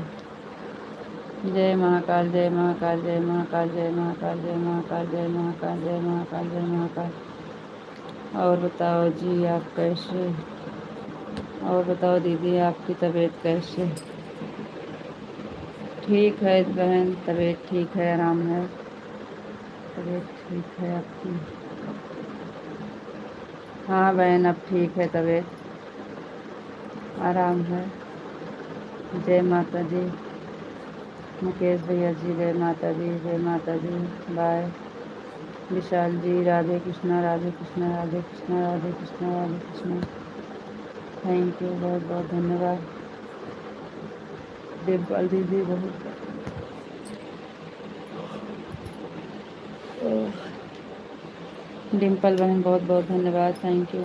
जय महाकाल, जय महाकाल, जय महाकाल, जय महाकाल, जय महाकाल, जय महाकाल, जय महाकाल, जय महाकाल। और बताओ जी, आप कैसे? और बताओ दीदी, आपकी तबीयत कैसे? ठीक है बहन, तबीयत ठीक है, आराम है, तबीयत ठीक है आपकी? हाँ बहन, अब ठीक है तबीयत, आराम है। जय माता दी मुकेश भैया जी, जय माता दी, जय माता दी, bye. Vishal ji, Radhe Krishna, Radhe Krishna, Radhe Krishna, Radhe Krishna, Radhe Krishna. Thank you, बहुत बहुत धन्यवाद। डिम्पल दीदी, बहुत डिम्पल बहन, बहुत बहुत धन्यवाद, थैंक यू।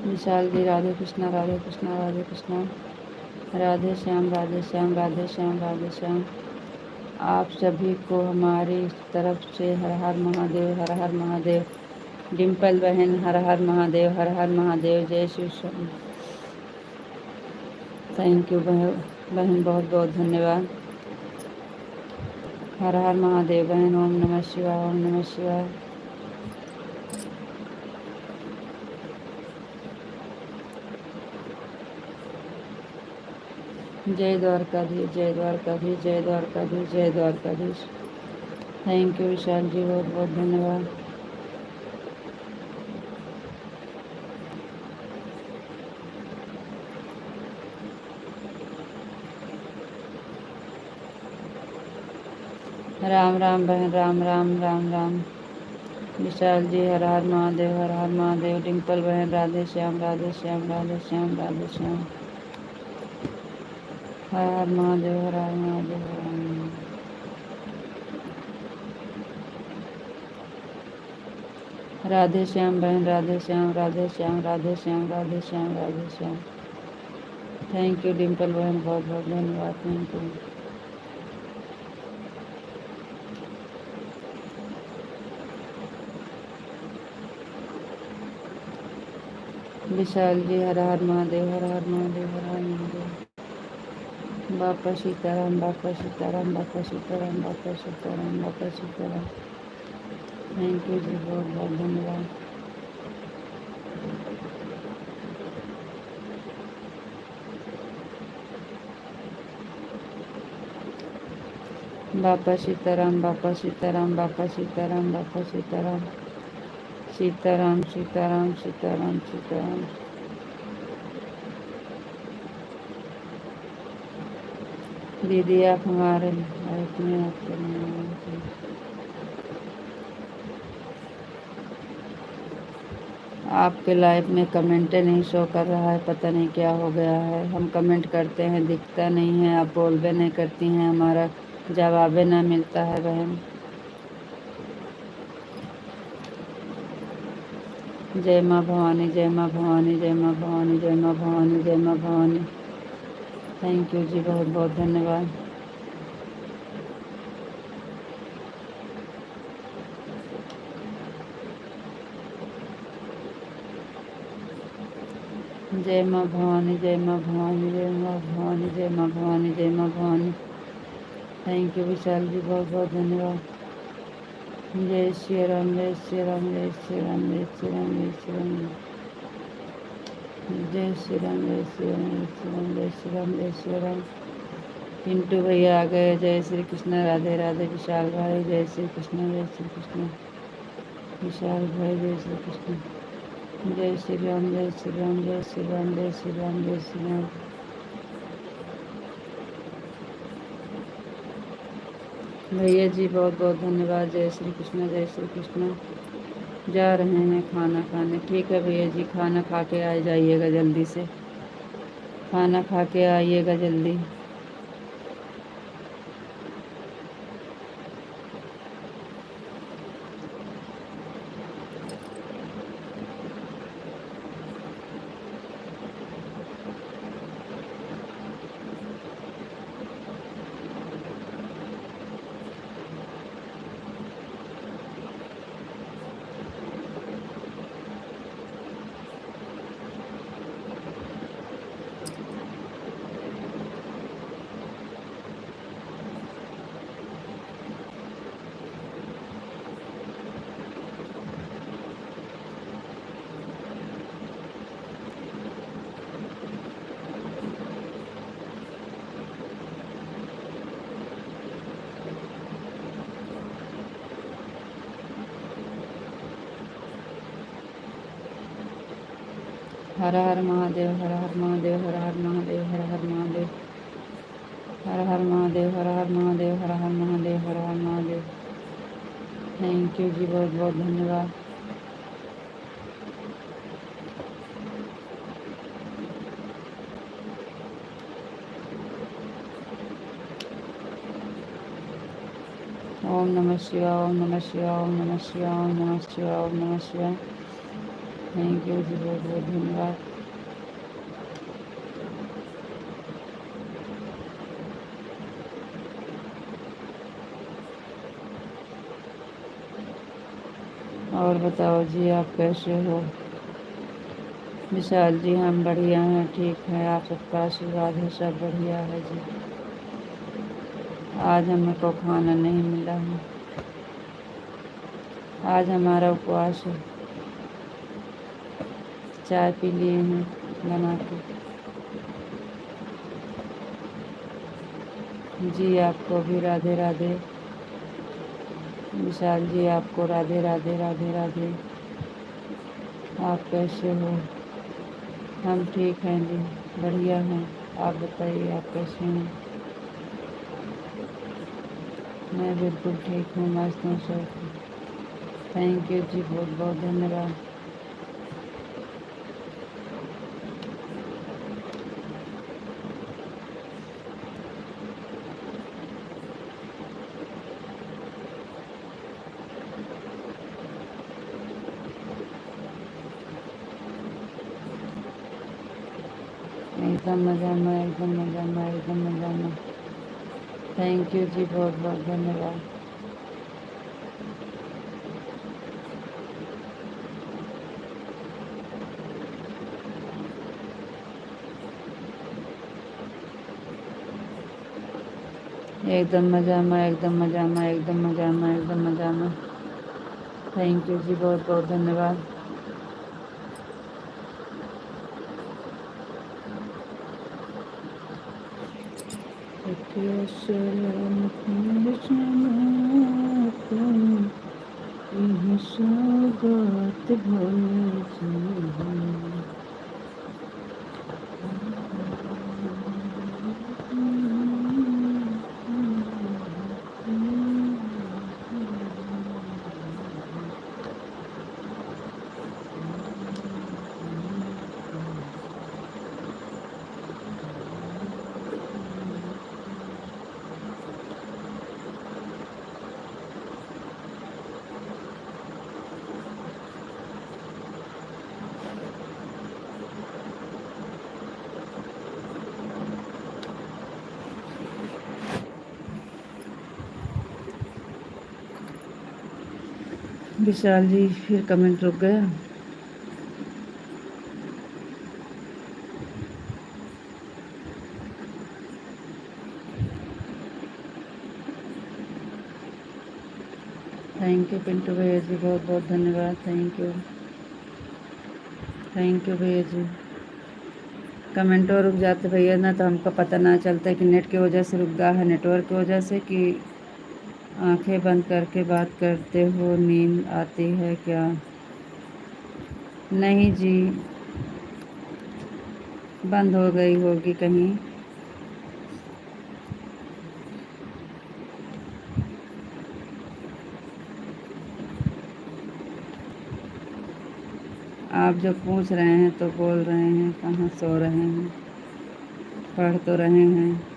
विशाल जी, राधे कृष्णा, राधे कृष्णा, राधे कृष्णा, राधे श्याम, राधे श्याम, राधे श्याम, राधे श्याम। आप सभी को हमारी तरफ से हर हर महादेव, हर हर महादेव। डिम्पल बहन, हर हर महादेव, हर हर महादेव, जय शिव शंकर। थैंक यू बहन, बहुत बहुत धन्यवाद। हर हर महादेव बहन, ओम नमः शिवाय, ओम नमः शिवाय। जय द्वारकाधीश, जय द्वारकाधीश, जय द्वारकाधीश, जय द्वारकाधीश। थैंक यू विशाल जी, बहुत बहुत धन्यवाद। राम राम बहन, राम राम, राम राम। विशाल जी, हर हर महादेव, हर हर महादेव। डिम्पल बहन, राधे श्याम, राधे श्याम, राधे श्याम, राधे श्याम। हर हर महादेव, हर हर महादेव, हर हर महादेव। राधे श्याम बहन, राधे श्याम, राधे श्याम, राधे श्याम, राधे श्याम, राधे श्याम। थैंक यू डिम्पल बहन, बहुत बहुत धन्यवाद, थैंक यू। विशाल जी, हर हर महादेव, हर हर महादेव, हर हर महादेव। बापा सीताराम, बापा सीताराम, बापा सीताराम, बापा सीताराम, बापा सीताराम। थैंक यू जी, बहुत बहुत धन्यवाद। बापा सीताराम, बापा सीताराम, बापा सीताराम, बापा सीताराम। सीताराम, सीताराम, सीताराम, सीताराम। दीदी, आप हमारे लाइफ में आपके आपके लाइव में कमेंटें नहीं शो कर रहा है, पता नहीं क्या हो गया है। हम कमेंट करते हैं, दिखता नहीं है, आप बोलबे नहीं करती हैं, हमारा जवाबे ना मिलता है बहन। जय माँ भवानी, जय माँ भवानी, जय माँ भवानी, जय माँ भवानी, जय माँ भवानी। थैंक यू जी, बहुत बहुत धन्यवाद। जय माँ भवानी, जय माँ भवानी, जय माँ भवानी, जय माँ भवानी, जय माँ भवानी। थैंक यू विशाल जी, बहुत बहुत धन्यवाद। जय श्री राम, जय श्री राम, जय श्री राम, जय श्री राम, जय श्री राम, जय श्री राम, जय श्री राम, जय श्री राम, जय श्री राम, जय श्री राम। पिंटू भैया आ गए। जय श्री कृष्ण, राधे राधे। विशाल भाई, जय श्री कृष्ण, जय श्री कृष्ण। विशाल भाई, जय श्री कृष्ण। जय श्री राम, जय श्री राम, जय श्री राम, जय श्री राम, जय श्री राम। भैया जी बहुत बहुत धन्यवाद। जय श्री कृष्ण, जय श्री कृष्ण। जा रहे हैं खाना खाने। ठीक है भैया जी, खाना खा के आ जाइएगा जल्दी से, खाना खा के आइएगा जल्दी। हर हर महादेव, हर हर महादेव, हर हर महादेव, हर हर महादेव, हर हर महादेव, हर हर महादेव, हर हर महादेव, हर हर महादेव। थैंक यू जी, बहुत बहुत धन्यवाद। ओम नमः शिवाय, ओम नमः शिवाय, ओम नमः शिवाय, ओम नमः शिवाय, ओम नमः शिवाय। थैंक यू जी, बहुत बहुत धन्यवाद। और बताओ जी, आप कैसे हो? विशाल जी, हम बढ़िया हैं, ठीक है, आप सबका आशीर्वाद है, सब बढ़िया है जी। आज हमको खाना नहीं मिला है, आज हमारा उपवास है। चाय पी लिए हैं बना के। जी आपको भी राधे राधे। विशाल जी आपको राधे राधे, राधे राधे। आप कैसे हो? हम ठीक हैं जी, बढ़िया हैं। आप बताइए, आप कैसे हैं? मैं बिल्कुल ठीक हूँ, मस्त हूँ सर। थैंक यू जी, बहुत बहुत धन्यवाद। एकदम मज़ा में, एकदम मज़ा में, एकदम मज़ा में। थैंक यू जी, बहुत बहुत धन्यवाद। एकदम मज़ा में, एकदम मज़ा में, एकदम मज़ा में, एकदम मज़ा में। थैंक यू जी, बहुत बहुत धन्यवाद। स्वागत भोले जी। विशाल जी फिर कमेंट रुक गया। थैंक यू पिंटू भैया जी, बहुत बहुत धन्यवाद। थैंक यू भैया जी। कमेंट और रुक जाते भैया ना, तो हमको पता ना चलता कि नेट की वजह से रुक गया है, नेटवर्क की वजह से, कि आंखें बंद करके बात करते हो, नींद आती है क्या? नहीं जी, बंद हो गई होगी कहीं। आप जो पूछ रहे हैं तो बोल रहे हैं, कहाँ सो रहे हैं? पढ़ तो रहे हैं।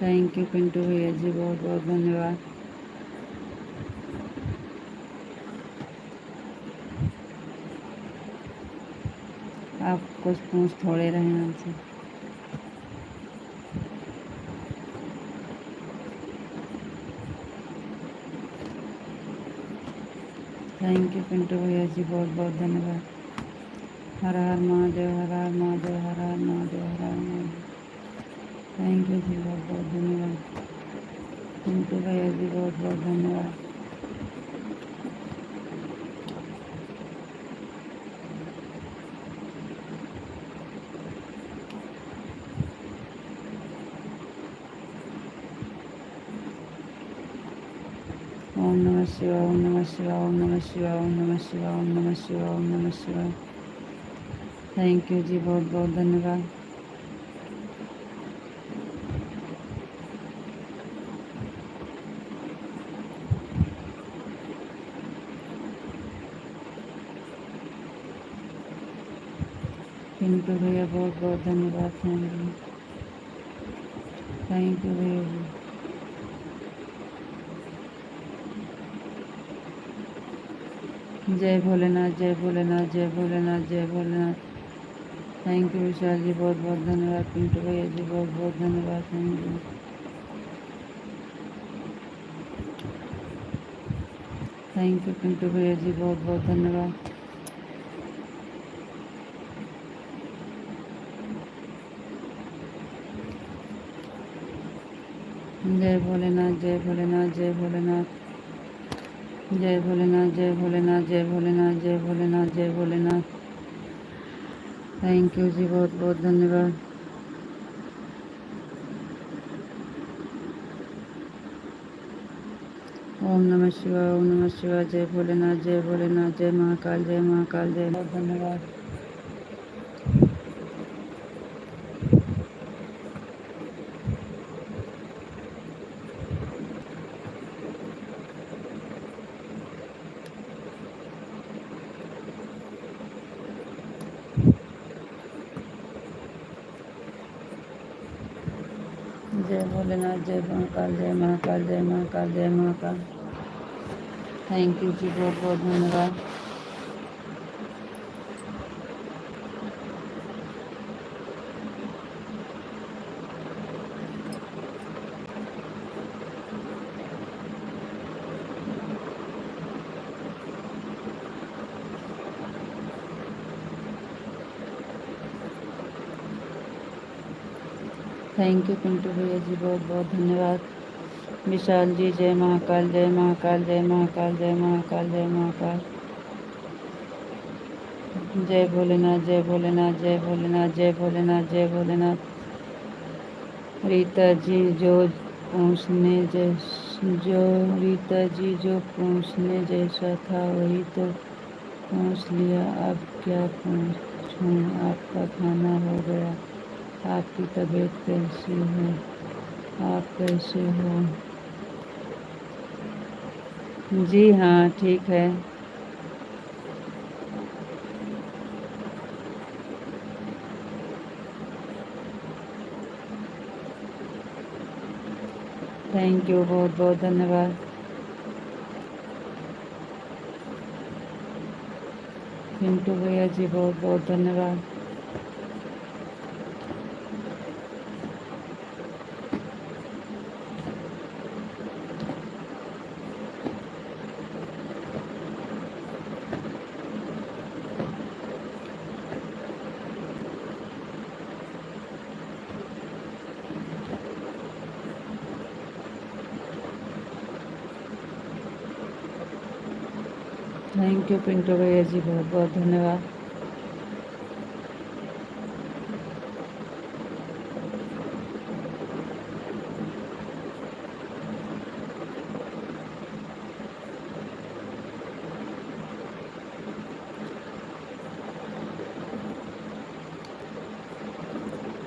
थैंक यू पिंटू भैया जी, बहुत बहुत धन्यवाद। आप कुछ पूछ थोड़े रहे हैं हमसे। थैंक यू पिंटू भैया जी, बहुत बहुत धन्यवाद। हर हर महादेव, हर हर महादेव, हर हर महादेव, हर हर महादेव। थैंक यू जी, बहुत बहुत धन्यवाद। पिंटू भैया जी, बहुत बहुत धन्यवाद। ओम नमः शिवाय, ओम नमः शिवाय, ओम नमः शिवाय, ओम नमः शिवाय, ओम नमः शिवाय, ओम नमः शिवाय। थैंक यू जी, बहुत बहुत धन्यवाद। पिंटू भैया, बहुत बहुत धन्यवाद। थैंक यू भैया जी। जय भोलेनाथ, जय भोलेनाथ, जय भोलेनाथ, जय भोलेनाथ। थैंक यू विशाल जी, बहुत बहुत धन्यवाद। पिंटू भैया जी, बहुत बहुत धन्यवाद। Thank you. Thank you Pintu भैया जी, बहुत बहुत धन्यवाद। जय भोलेनाथ, जय भोलेनाथ, जय भोलेनाथ, जय भोलेनाथ, जय भोलेनाथ, जय भोलेनाथ, जय भोलेनाथ, जय भोलेनाथ। थैंक यू जी, बहुत बहुत धन्यवाद। ओम नमः शिवाय, ओम नमः शिवाय, जय भोलेनाथ, जय भोलेनाथ, जय महाकाल, जय महाकाल, जय। बहुत धन्यवाद। जय भोलेनाथ, जय महाकाल, जय महाकाल, जय महाकाल, जय महाकाल। थैंक यू जी, बहुत बहुत धन्यवाद। थैंक यू पिंटू भैया जी, बहुत बहुत धन्यवाद। विशाल जी, जय महाकाल, जय महाकाल, जय महाकाल, जय महाकाल, जय महाकाल। जय भोलेनाथ, जय भोलेनाथ, जय भोलेनाथ, जय भोलेनाथ, जय भोलेनाथ। रीता जी, रीता जी जो पूछने जैसा था वही तो पूछ लिया, अब क्या पूछूं? आपका खाना हो गया? आपकी तबीयत कैसी है? आप कैसे हो? जी हाँ, ठीक है। थैंक यू, बहुत बहुत धन्यवाद। पिंटू भैया जी, बहुत बहुत धन्यवाद। थैंक यू पिंटू भैया जी, बहुत बहुत धन्यवाद।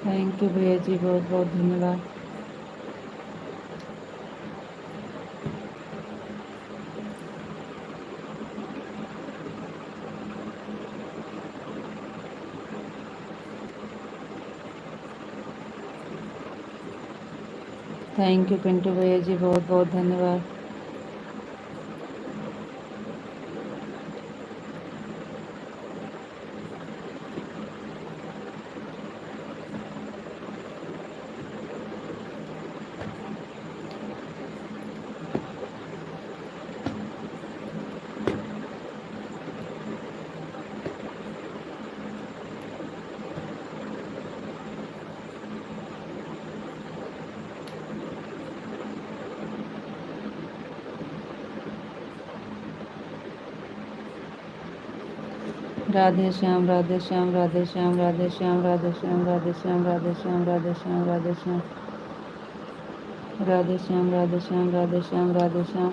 थैंक यू भैया जी, बहुत बहुत धन्यवाद। थैंक यू पिंटू भैया जी, बहुत बहुत धन्यवाद। राधे श्याम, राधे श्याम, राधे श्याम, राधे श्याम, राधे श्याम, राधे श्याम, राधे श्याम, राधे श्याम, राधे श्याम, राधे श्याम, राधे श्याम, राधे श्याम, राधे श्याम।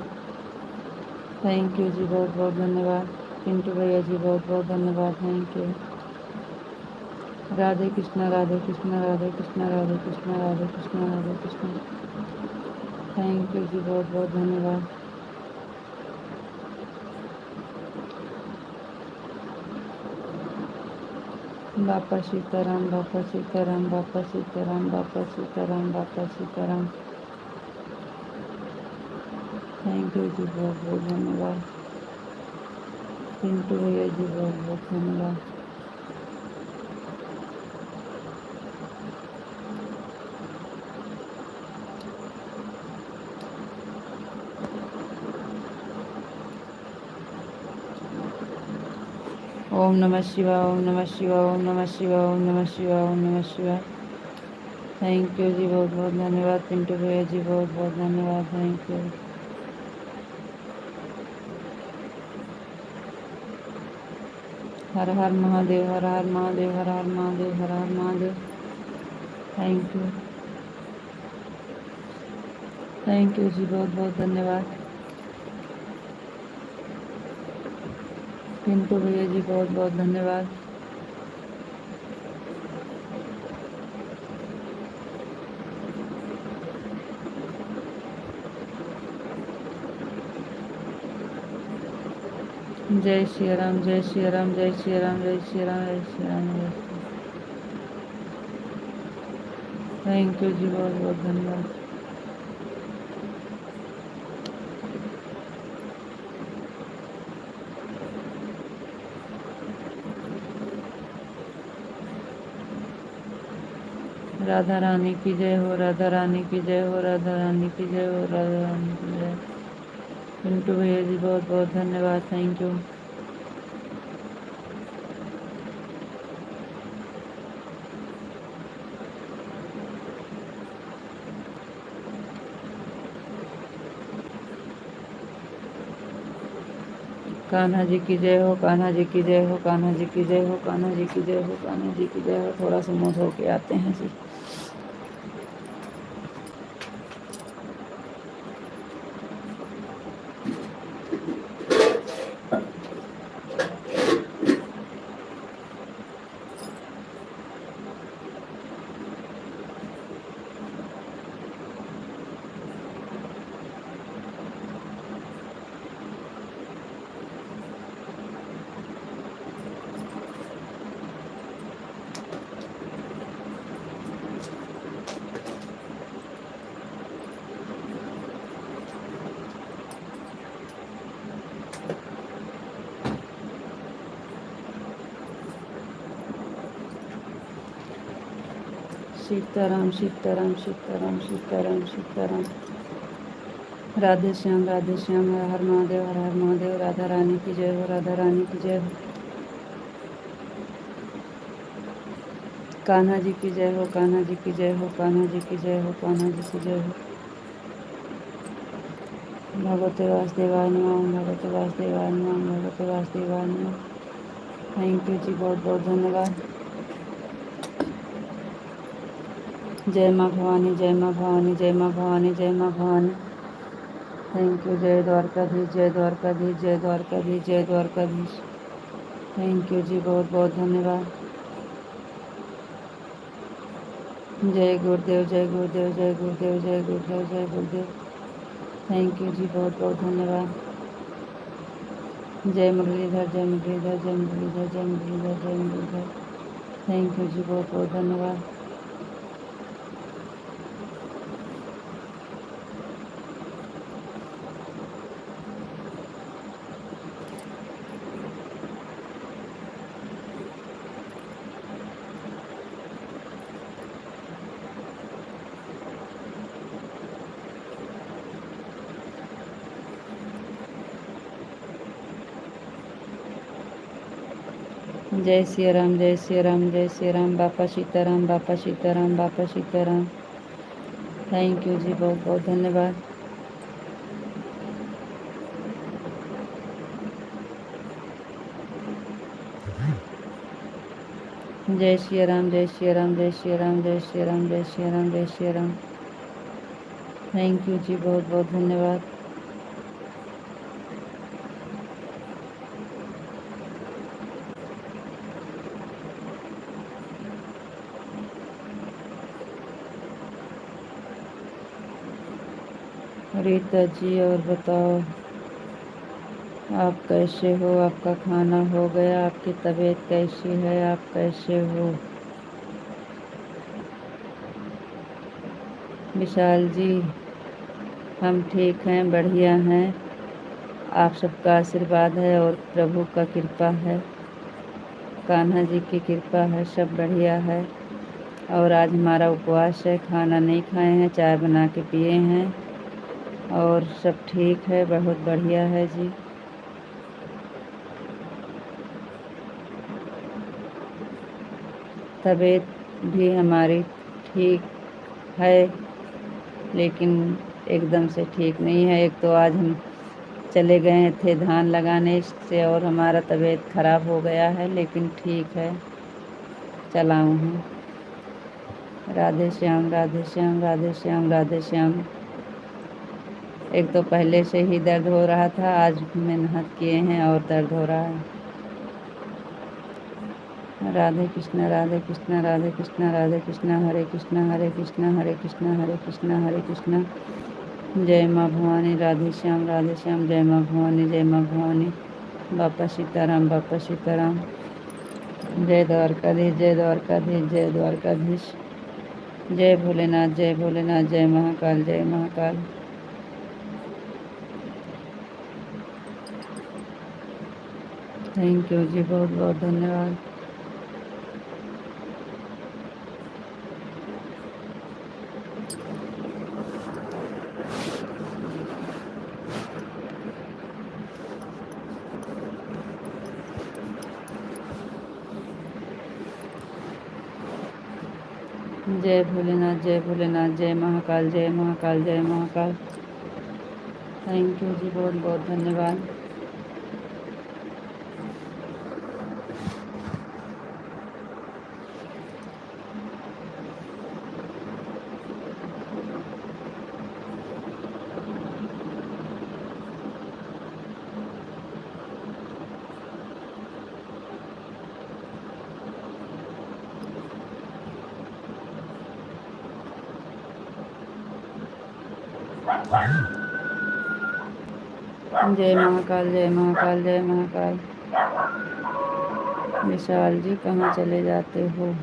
थैंक यू जी, बहुत बहुत धन्यवाद। पिंटू भैया जी, बहुत बहुत धन्यवाद। Thank you. Radhe Krishna, Radhe Krishna, Radhe Krishna, Radhe Krishna, Radhe Krishna, Radhe Krishna. Thank you जी, बहुत बहुत धन्यवाद। बापा सीताराम, बापा सीताराम, बापा सीताराम, बापा सीताराम, बापा सीताराम। थैंक यू जी, बहुत बहुत धन्यवाद। पिंटू भैया जी, बहुत बहुत धन्यवाद। ओम नमः शिवाय, ओम नमः शिवाय, ओम नमः शिवाय, ओम नमः शिवाय, ओम नमः शिवाय। थैंक यू जी, बहुत बहुत धन्यवाद। पिंटू भैया जी, बहुत बहुत धन्यवाद। Thank you. Har Har Mahadev, Har Har Mahadev, Har Har Mahadev, Har Har Mahadev. Thank you. Thank you जी, बहुत बहुत धन्यवाद। पिंटू भैया जी, बहुत बहुत धन्यवाद। जय श्री राम, जय श्री राम, जय श्री राम, जय श्री राम, जय श्री राम, जय श्री राम। थैंक यू जी, बहुत बहुत धन्यवाद। राधा रानी की जय हो, राधा रानी की जय हो, राधा रानी की जय हो, राधा रानी की जय। पिंटू भैया जी, बहुत बहुत धन्यवाद। Thank you. कान्हा जी की जय हो, कान्हा जी की जय हो, कान्हा जी की जय हो, कान्हा जी की जय हो, कान्हा जी की जय हो। थोड़ा सा मुँह धो के आते हैं जी। सीताराम, सीताराम, सीताराम, सीताराम, सीताराम। राधे श्याम, राधे श्याम, हर हर महादेव, हर हर महादेव। राधा रानी की जय हो, राधा रानी की जय हो। कान्हा जी की जय हो, कान्हा जी की जय हो, कान्हा जी की जय हो, कान्हा जी की जय हो। भगवते वासुदेवाय नमः, ओम भगवते वासुदेवाय नमः, ओम भगवते वासुदेवाय नमः। थैंक यू जी, बहुत बहुत धन्यवाद। जय माँ भवानी, जय माँ भवानी, जय माँ भवानी, जय माँ भवानी। Thank you. जय द्वारकाधीश, जय द्वारकाधीश, जय द्वारकाधीश, जय द्वारकाधीश। थैंक यू जी, बहुत बहुत धन्यवाद। जय गुरुदेव, जय गुरुदेव, जय गुरुदेव, जय गुरुदेव, जय गुरुदेव। थैंक यू जी, बहुत बहुत धन्यवाद। जय मुरलीधर, जय मुरलीधर, जय मुरलीधर, जय मुरलीधर, जय मुरलीधर। थैंक यू जी, बहुत बहुत धन्यवाद। जय सिया राम, जय सिया राम, जय सिया राम। बापा सीताराम, बापा सीताराम, बापा सीताराम। थैंक यू जी, बहुत बहुत धन्यवाद। जय सिया राम, जय सिया राम, जय सिया राम, जय सिया राम, जय सिया राम, जय सिया राम। थैंक यू जी, बहुत बहुत धन्यवाद। रीता जी, और बताओ आप कैसे हो? आपका खाना हो गया? आपकी तबीयत कैसी है? आप कैसे हो? विशाल जी, हम ठीक हैं, बढ़िया हैं। आप सबका आशीर्वाद है और प्रभु का कृपा है, कान्हा जी की कृपा है, सब बढ़िया है। और आज हमारा उपवास है, खाना नहीं खाए हैं, चाय बना के पिए हैं और सब ठीक है, बहुत बढ़िया है जी। तबीयत भी हमारी ठीक है, लेकिन एकदम से ठीक नहीं है। एक तो आज हम चले गए थे धान लगाने से और हमारा तबीयत खराब हो गया है, लेकिन ठीक है, चलाऊँ हूँ। राधे श्याम, राधे श्याम, राधे श्याम, राधे श्याम। एक तो पहले से ही दर्द हो रहा था, आज मेहनत किए हैं और दर्द हो रहा है। राधे कृष्णा, राधे कृष्णा, राधे कृष्णा, राधे कृष्णा, हरे कृष्णा, हरे कृष्णा, हरे कृष्णा, हरे कृष्णा, हरे कृष्णा। जय माँ भवानी, राधे श्याम, राधे श्याम, जय माँ भवानी, जय माँ भवानी। बापा सीताराम, बापा सीताराम। जय द्वारकाधीश, जय द्वारकाधीश, जय द्वारकाधीश। जय भोलेनाथ, जय भोलेनाथ, जय महाकाल, जय महाकाल। थैंक यू जी, बहुत बहुत धन्यवाद। जय भोलेनाथ, जय भोलेनाथ, जय महाकाल, जय महाकाल, जय महाकाल। थैंक यू जी, बहुत बहुत धन्यवाद। जय महाकाल, जय महाकाल, जय महाकाल। विशाल जी, कहाँ चले जाते हो?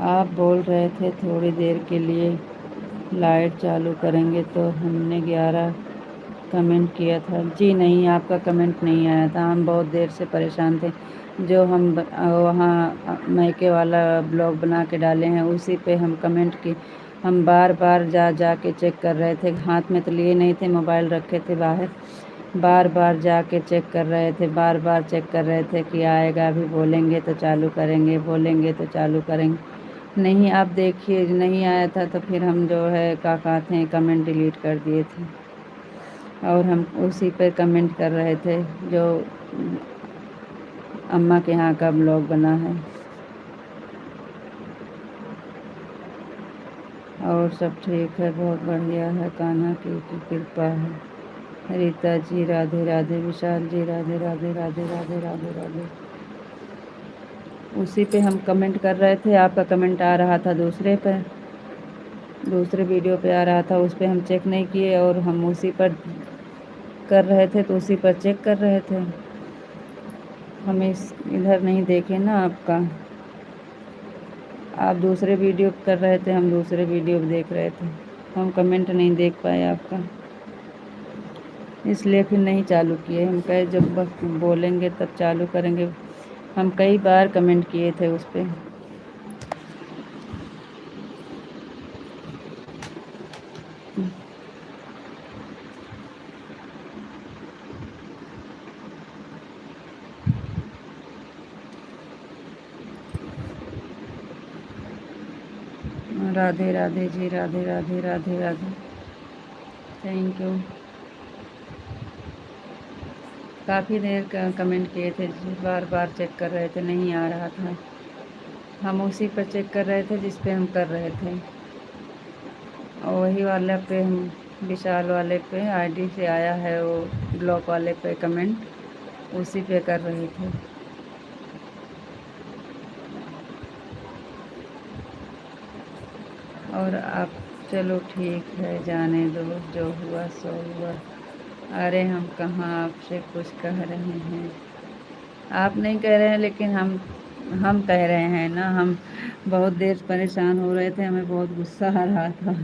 आप बोल रहे थे थोड़ी देर के लिए लाइट चालू करेंगे, तो हमने 11 कमेंट किया था। जी नहीं, आपका कमेंट नहीं आया था। हम बहुत देर से परेशान थे। जो हम वहाँ मायके वाला ब्लॉग बना के डाले हैं उसी पे हम कमेंट की। हम बार बार जा के चेक कर रहे थे। हाथ में तो लिए नहीं थे, मोबाइल रखे थे बाहर। बार बार जाके चेक कर रहे थे, बार बार चेक कर रहे थे कि आएगा, अभी बोलेंगे तो चालू करेंगे, बोलेंगे तो चालू करेंगे। नहीं, आप देखिए नहीं आया था तो फिर हम जो है क्या कहते हैं कमेंट डिलीट कर दिए थे और हम उसी पर कमेंट कर रहे थे जो अम्मा के यहाँ का ब्लॉग बना है। और सब ठीक है, बहुत बढ़िया है, कान्हा की कृपा है। रीता जी राधे राधे, विशाल जी राधे राधे राधे राधे राधे राधे। उसी पे हम कमेंट कर रहे थे। आपका कमेंट आ रहा था दूसरे पे, दूसरे वीडियो पे आ रहा था, उस पर हम चेक नहीं किए और हम उसी पर कर रहे थे तो उसी पर चेक कर रहे थे। हम इधर नहीं देखे ना आपका। आप दूसरे वीडियो कर रहे थे, हम दूसरे वीडियो देख रहे थे। हम कमेंट नहीं देख पाए आपका, इसलिए फिर नहीं चालू किए। हम कहे जब वक्त बोलेंगे तब चालू करेंगे। हम कई बार कमेंट किए थे उस पर। राधे राधे जी, राधे राधे राधे राधे। Thank you. काफ़ी देर का कमेंट किए थे, बार बार चेक कर रहे थे, नहीं आ रहा था। हम उसी पर चेक कर रहे थे जिस पे हम कर रहे थे और वही वाले पे हम विशाल वाले पे आईडी से आया है वो ब्लॉक वाले पे कमेंट, उसी पे कर रहे थे। और आप चलो ठीक है, जाने दो, जो हुआ सो हुआ। अरे हम कहाँ आपसे कुछ कह रहे हैं, आप नहीं कह रहे हैं लेकिन हम कह रहे हैं ना। हम बहुत देर परेशान हो रहे थे, हमें बहुत गुस्सा आ रहा था।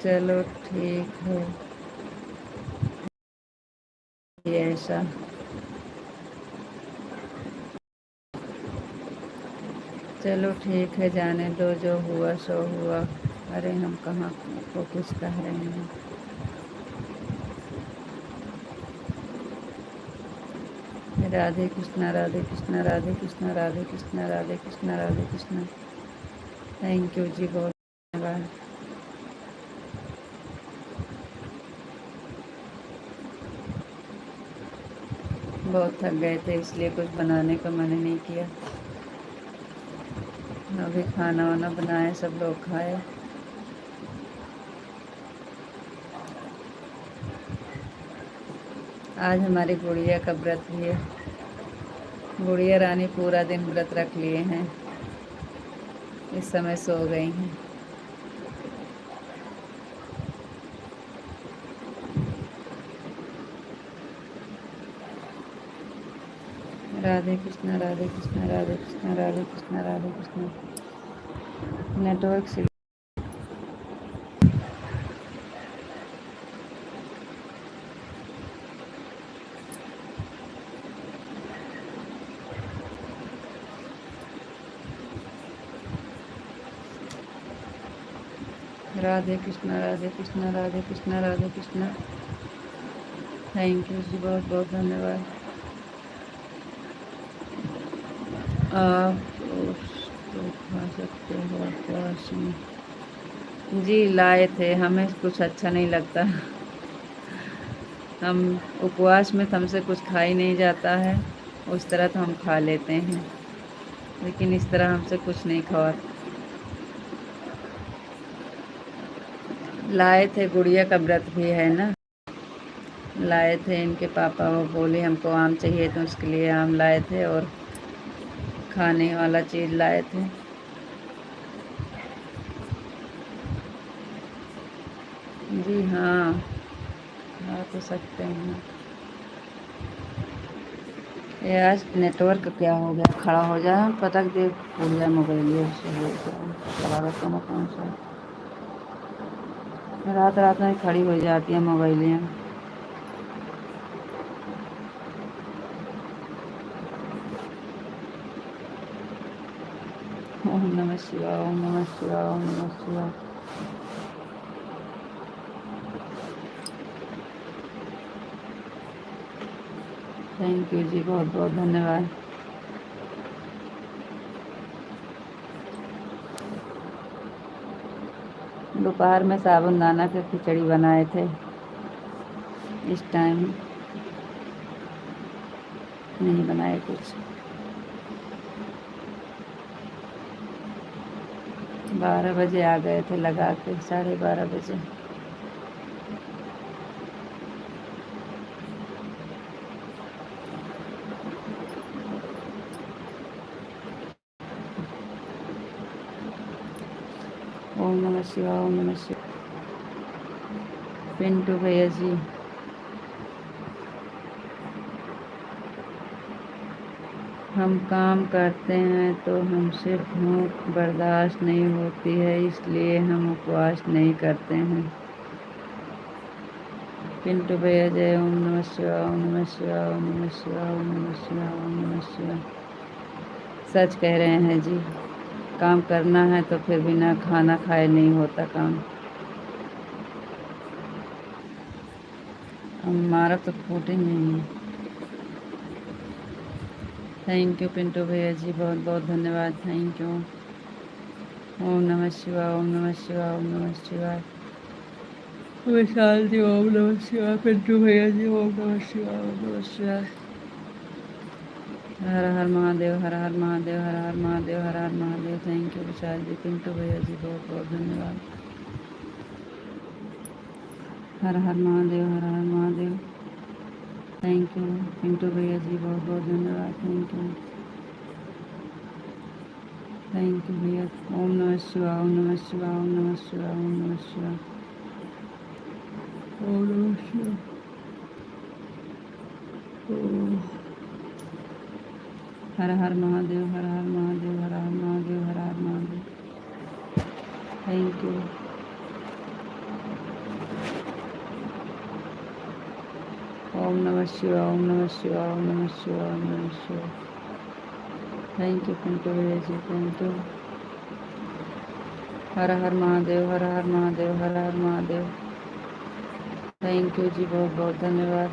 चलो ठीक है, ये ऐसा। चलो ठीक है, जाने दो, जो हुआ सो हुआ। अरे हम कहाँ को कुछ कह रहे हैं। राधे कृष्णा, राधे कृष्णा, राधे कृष्णा, राधे कृष्णा, राधे कृष्णा, राधे कृष्णा। थैंक यू जी, बहुत धन्यवाद। बहुत थक गए थे इसलिए कुछ बनाने का मन नहीं किया। अभी खाना वाना बनाए, सब लोग खाए। आज हमारी गुड़िया का व्रत भी है। गुड़िया रानी पूरा दिन व्रत रख लिए हैं, इस समय सो गई हैं। राधे कृष्णा, राधे कृष्णा, राधे कृष्णा, राधे कृष्णा, राधे कृष्णा। नेटवर्क से। राधे कृष्णा, राधे कृष्णा, राधे कृष्णा, राधे कृष्णा। थैंक यू जी, बहुत बहुत धन्यवाद। आप तो खा सकते हो उपवास में। जी लाए थे, हमें कुछ अच्छा नहीं लगता। हम उपवास में तो हमसे कुछ खा ही नहीं जाता है। उस तरह तो हम खा लेते हैं, लेकिन इस तरह हमसे कुछ नहीं खावा। लाए थे, गुड़िया का व्रत भी है ना। लाए थे, इनके पापा वो बोले हमको आम चाहिए तो उसके लिए आम लाए थे और खाने वाला चीज़ लाए थे। जी हाँ, खा तो सकते हैं। ये आज नेटवर्क क्या हो गया, खड़ा हो जाए पटक दे उड़ जाए मोबाइल ये चला रहता हूँ कौन सा रात रात में खड़ी हो जाती है मोबाइलें। ओम नमः शिवाय, ओम नमः शिवाय, ओम नमः शिवाय। थैंक यू जी, बहुत बहुत धन्यवाद। दोपहर में साबूदाना के खिचड़ी बनाए थे, इस टाइम नहीं बनाए कुछ। 12 बजे आ गए थे लगा के, 12:30 बजे। ओम नमः शिवाय, ओम नमः शिवाय। पिंटू भैया जी, हम काम करते हैं तो हमसे भूख बर्दाश्त नहीं होती है, इसलिए हम उपवास नहीं करते हैं। पिंटू भैया जय, ओम नमः शिवाय, ओम नमः शिवाय, ओम नमः शिवाय, ओम नमः शिवाय, ओम नमः शिवाय। सच कह रहे हैं जी, काम करना है तो फिर बिना खाना खाए नहीं होता काम। हमारा तो फूट ही नहीं है। थैंक यू पिंटू भैया जी, बहुत बहुत धन्यवाद, थैंक यू। ओम नमः शिवाय, ओम नमः शिवाय, ओम नमः शिवाय। विशाल जी ओम नमः शिवाय, पिंटू भैया जी ओम नमः शिवाय, ओम नमः शिवाय। हर हर महादेव, हर हर महादेव, हर हर महादेव, हर हर महादेव। थैंक यू विशाल जी, पिंटू भैया जी बहुत बहुत धन्यवाद। हर हर महादेव, हर हर महादेव। थैंक यू पिंटू भैया जी, बहुत बहुत धन्यवाद, थैंक यू। थैंक यू भैया। ओम नमः शिवाय, ओम नमः शिवाय, ओम नमः शिवाय, ओम नमः शिवाय, ओम नमः शिवाय। हर हर महादेव, हर हर महादेव, हर हर महादेव, हर हर महादेव। Thank you. ओम नमः शिवाय, ओम नमः शिवाय, ओम नमः शिवाय, ओम नमः शिवाय। थैंक यू पिंटू भैया ji, thank you. Har Har Mahadev, Har Har Mahadev, Har Har Mahadev. Thank you जी, बहुत बहुत धन्यवाद।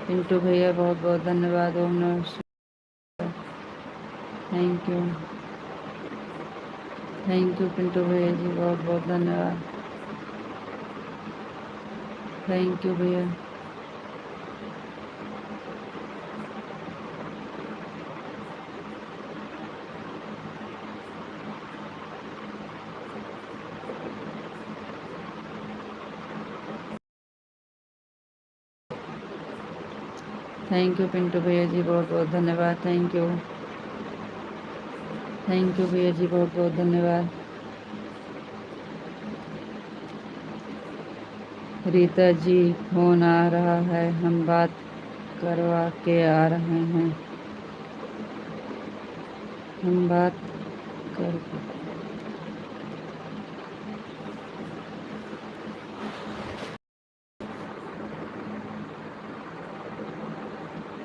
पिंटू भैया बहुत बहुत धन्यवाद। ओम नमः शिवाय। Thank you, thank you Pintu भैया जी, बहुत बहुत धन्यवाद। थैंक यू भैया। थैंक यू पिंटू भैया जी, बहुत बहुत धन्यवाद, थैंक यू। थैंक यू भैया जी, बहुत बहुत धन्यवाद। रीता जी फोन आ रहा है, हम बात करवा के आ रहे हैं। हम बात कर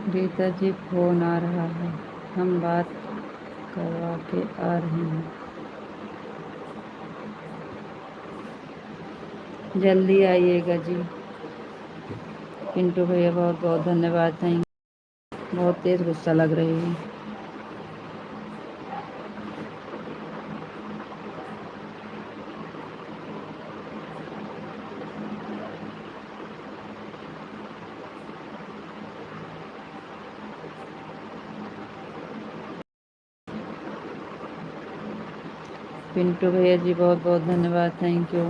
रीता जी फोन आ रहा है, हम बात करवा के आ रहे हैं। जल्दी आइएगा जी। पिंटू भैया बहुत बहुत धन्यवाद, थैंक। बहुत तेज गुस्सा लग रही है। पिंटू भैया जी बहुत बहुत धन्यवाद, थैंक यू।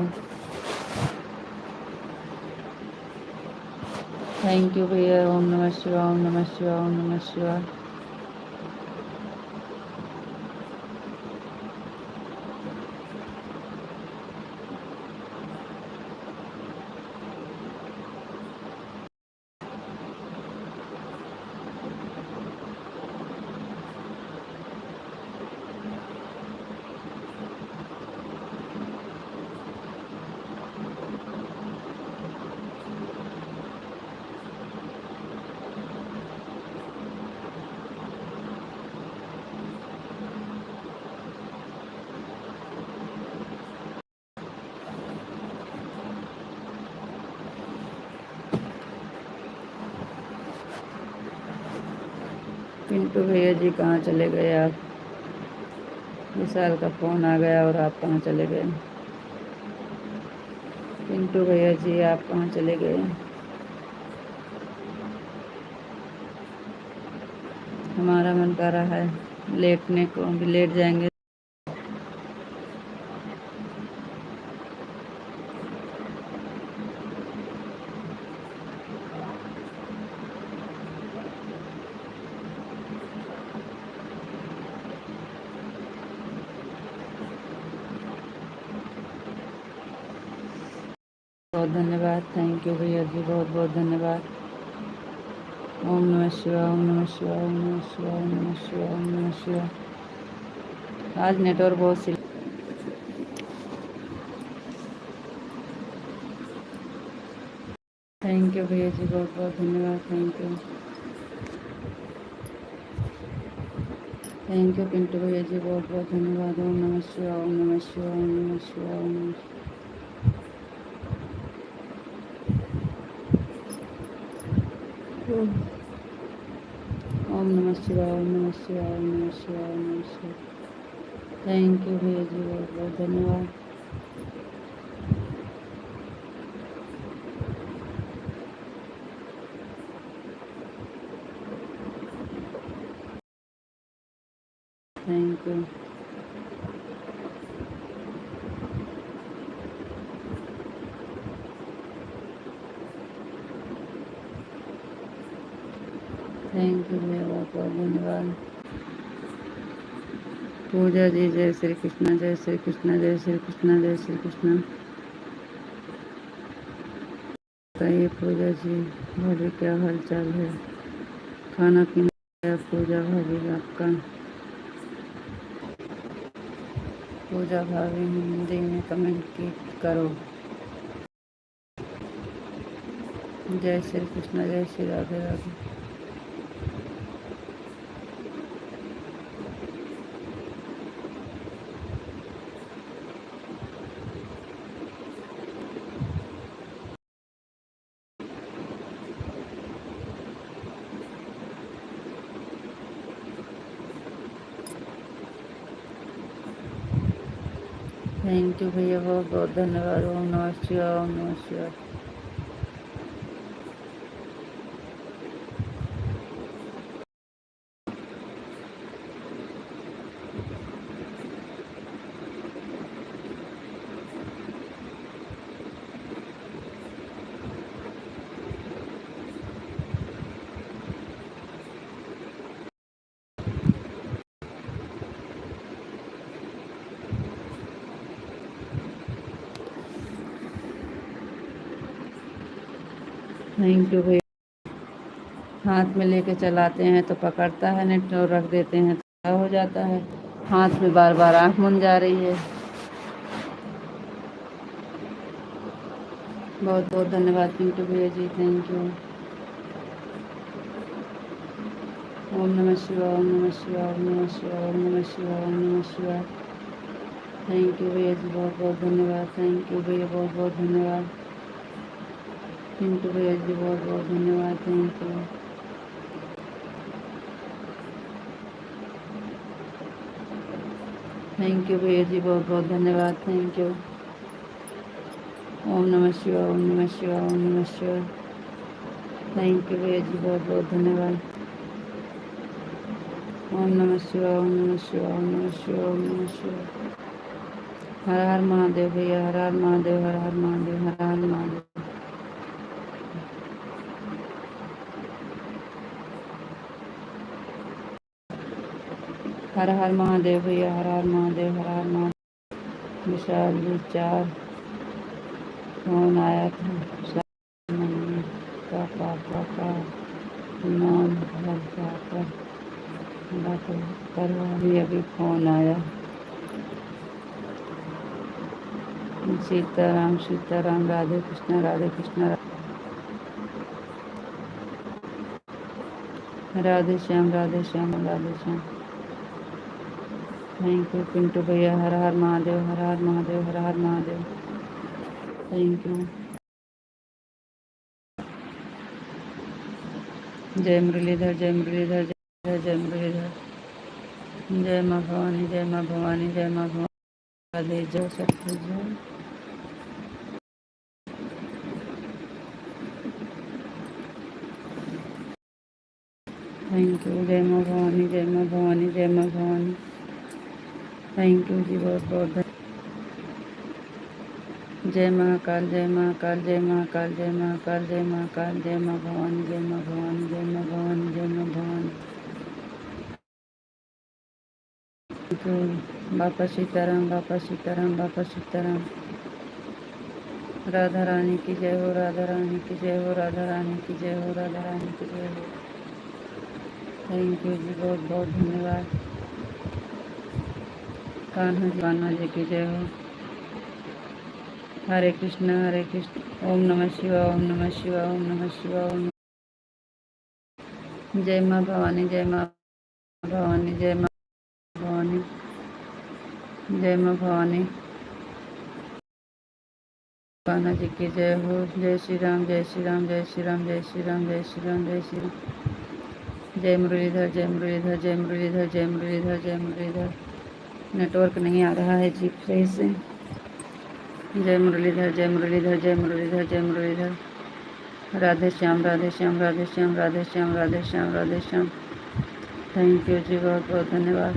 थैंक यू भैया। ओम नमः शिवाय, ओम नमः शिवाय, ओम नमः शिवाय। पिंटू भैया जी कहाँ चले गए आप? विशाल का फ़ोन आ गया और आप कहाँ चले गए? पिंटू भैया जी आप कहाँ चले गए? हमारा मन कर रहा है लेटने को, अभी लेट जाएंगे। बहुत धन्यवाद, थैंक यू भैया जी, बहुत बहुत धन्यवाद। ओम नमः शिवाय, ओम नमः शिवाय, ओम नमः शिवाय, ओम नमः शिवाय, ओम नमः शिवाय। आज नेटवर्क बहुत सी। थैंक यू भैया जी, बहुत बहुत धन्यवाद, thank you. Thank you Pintu भैया जी, बहुत बहुत धन्यवाद। ओम नमः शिवाय, ओम नमः शिवाय, ओम नमः शिवाय, ओम नमः शिवाय। ओम नमः शिवाय, ओम नमः शिवाय, ओम नमः शिवाय, ओम नमः शिवाय। थैंक यू भैया जी, बहुत बहुत धन्यवाद। Thank you. थैंक यू भैया, बहुत बहुत धन्यवाद। पूजा जी जय श्री कृष्णा, जय श्री कृष्णा, जय श्री कृष्णा, जय श्री कृष्णा। बताइए पूजा जी, भाभी क्या हाल चाल है? खाना पीना है पूजा भाभी आपका? पूजा भाभी हिंदी में कमेंट की करो। जय श्री कृष्णा, जय श्री राधे राधे। थैंक यू भैया, बहुत बहुत धन्यवाद। ओम नमः शिवाय, ओम नमः शिवाय। थैंक यू भैया। हाथ में लेके चलाते हैं तो पकड़ता है नेट, और रख देते हैं तो क्या हो जाता है। हाथ में बार बार आँख मुन जा रही है। बहुत बहुत धन्यवाद पिंटू भैया जी, थैंक यू। ओम नमः शिवाय, ओम नमः शिवाय, ओम नमः शिवाय, ओम नमः शिवाय, ओम नमः शिवाय। थैंक यू भैया जी, बहुत बहुत धन्यवाद। थैंक यू भैया, बहुत बहुत धन्यवाद। पिंटू भैया जी बहुत बहुत धन्यवाद, थैंक यू। थैंक यू भैया जी, बहुत बहुत धन्यवाद, थैंक यू। ओम नमः शिवाय, ओम नमः शिवाय, ओम नमः शिवाय। थैंक यू भैया जी, बहुत बहुत धन्यवाद। ओम नमः शिवाय, ओम नमः शिवाय, ओम नमः शिवाय, ओम नमः शिवाय। हर हर महादेव भैया, हर हर महादेव, हर हर महादेव, हर हर महादेव। हर हर महादेव भैया, हर हर महादेव, हर हर महादेव। विशाल जी 4 फोन आया था, मम्मी का पापा का नाम भर जाकर बात करवा भी, अभी फोन आया। सीताराम सीताराम, राधे कृष्णा राधे कृष्णा, राधे श्याम राधे श्याम राधे श्याम। थैंक यू पिंटू भैया, हर हर महादेव, हर हर महादेव, हर हर महादेव। Thank you. जय मुरलीधर, जय मुरलीधर, जय जय मुरलीधर, जय माँ भवानी, जय माँ भवानी, जय माँ भवानी, राधे जय सत्य जय। थैंक यू, जय माँ भवानी, जय माँ भवानी, जय माँ भवानी। थैंक यू जी, बहुत बहुत जय महाकाल, जय महाकाल, जय महाकाल, जय महाकाल, जय महाकाल, जय माँ भवानी, जय माँ भवानी, जय माँ भवानी, जय माँ भवानी। बापा सीताराम, बापा सीताराम, बापा सीताराम। राधा रानी की जय हो, राधा रानी की जय हो, राधा रानी की जय हो, राधा रानी की जय हो। थैंक यू जी, बहुत बहुत धन्यवाद। कान्हा जी की जय हो। हरे कृष्ण, हरे कृष्ण। ओम नमः शिवाय, ओम नमः शिवाय, ओम नमः शिवाय, ओम। जय माँ भवानी, जय माँ भवानी, जय माँ भवानी, जय माँ भवानी। कान्हा जी की जय हो। जय श्री राम, जय श्री राम, जय श्री राम, जय श्री राम, जय श्री राम, जय श्री राम। जय मुरलीधर, जय मुरलीधर, जय मुरलीधर, जय मुरलीधर, जय मुरलीधर। नेटवर्क नहीं आ रहा है जी सही से। जय मुरलीधर, जय मुरलीधर, जय मुरलीधर, जय मुरलीधर। राधे श्याम, राधे श्याम, राधे श्याम, राधे श्याम, राधे श्याम, राधे श्याम। थैंक यू जी, बहुत बहुत धन्यवाद।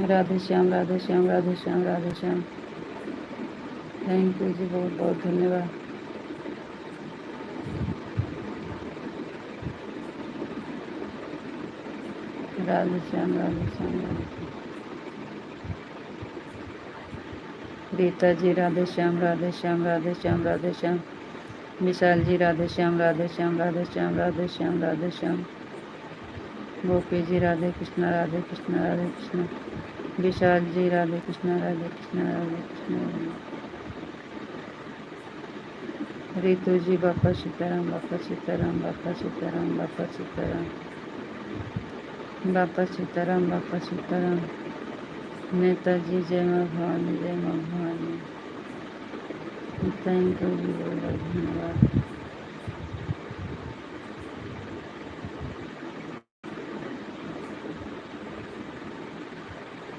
राधे श्याम, राधे श्याम, राधे श्याम, राधे श्याम। थैंक यू जी, बहुत बहुत धन्यवाद। राधे श्याम, राधे श्याम, राधे श्याम। रीता जी राधे श्याम, राधे श्याम, राधे श्याम, राधे श्याम। विशाल जी राधे श्याम, राधे श्याम, राधे श्याम, राधे श्याम, राधे श्याम। गोपी जी राधे कृष्णा, राधे कृष्णा, राधे कृष्णा। विशाल जी राधे कृष्णा, राधे कृष्णा, राधे कृष्णा। रितु जी बापा सीताराम, बापा सीताराम, बापा सीताराम, बापा सीताराम, बापा सीताराम, बापा सीताराम। नेताजी जय माँ भवानी, जय माँ भवानी। थैंक यू जी, बहुत बहुत धन्यवाद।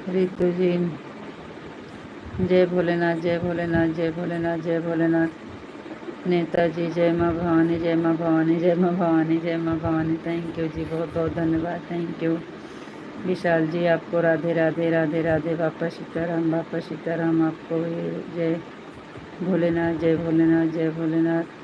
रितु जी जय भोलेनाथ, जय भोलेनाथ, जय भोलेनाथ, जय भोलेनाथ। नेताजी जय माँ भवानी, जय माँ भवानी, जय माँ भवानी, जय माँ भवानी। थैंक यू जी, बहुत बहुत धन्यवाद। Thank you. विशाल जी आपको राधे राधे, राधे राधे। बापा सीताराम, बापा सीताराम। आपको भी जय भोलेनाथ, जय भोलेनाथ, जय भोलेनाथ।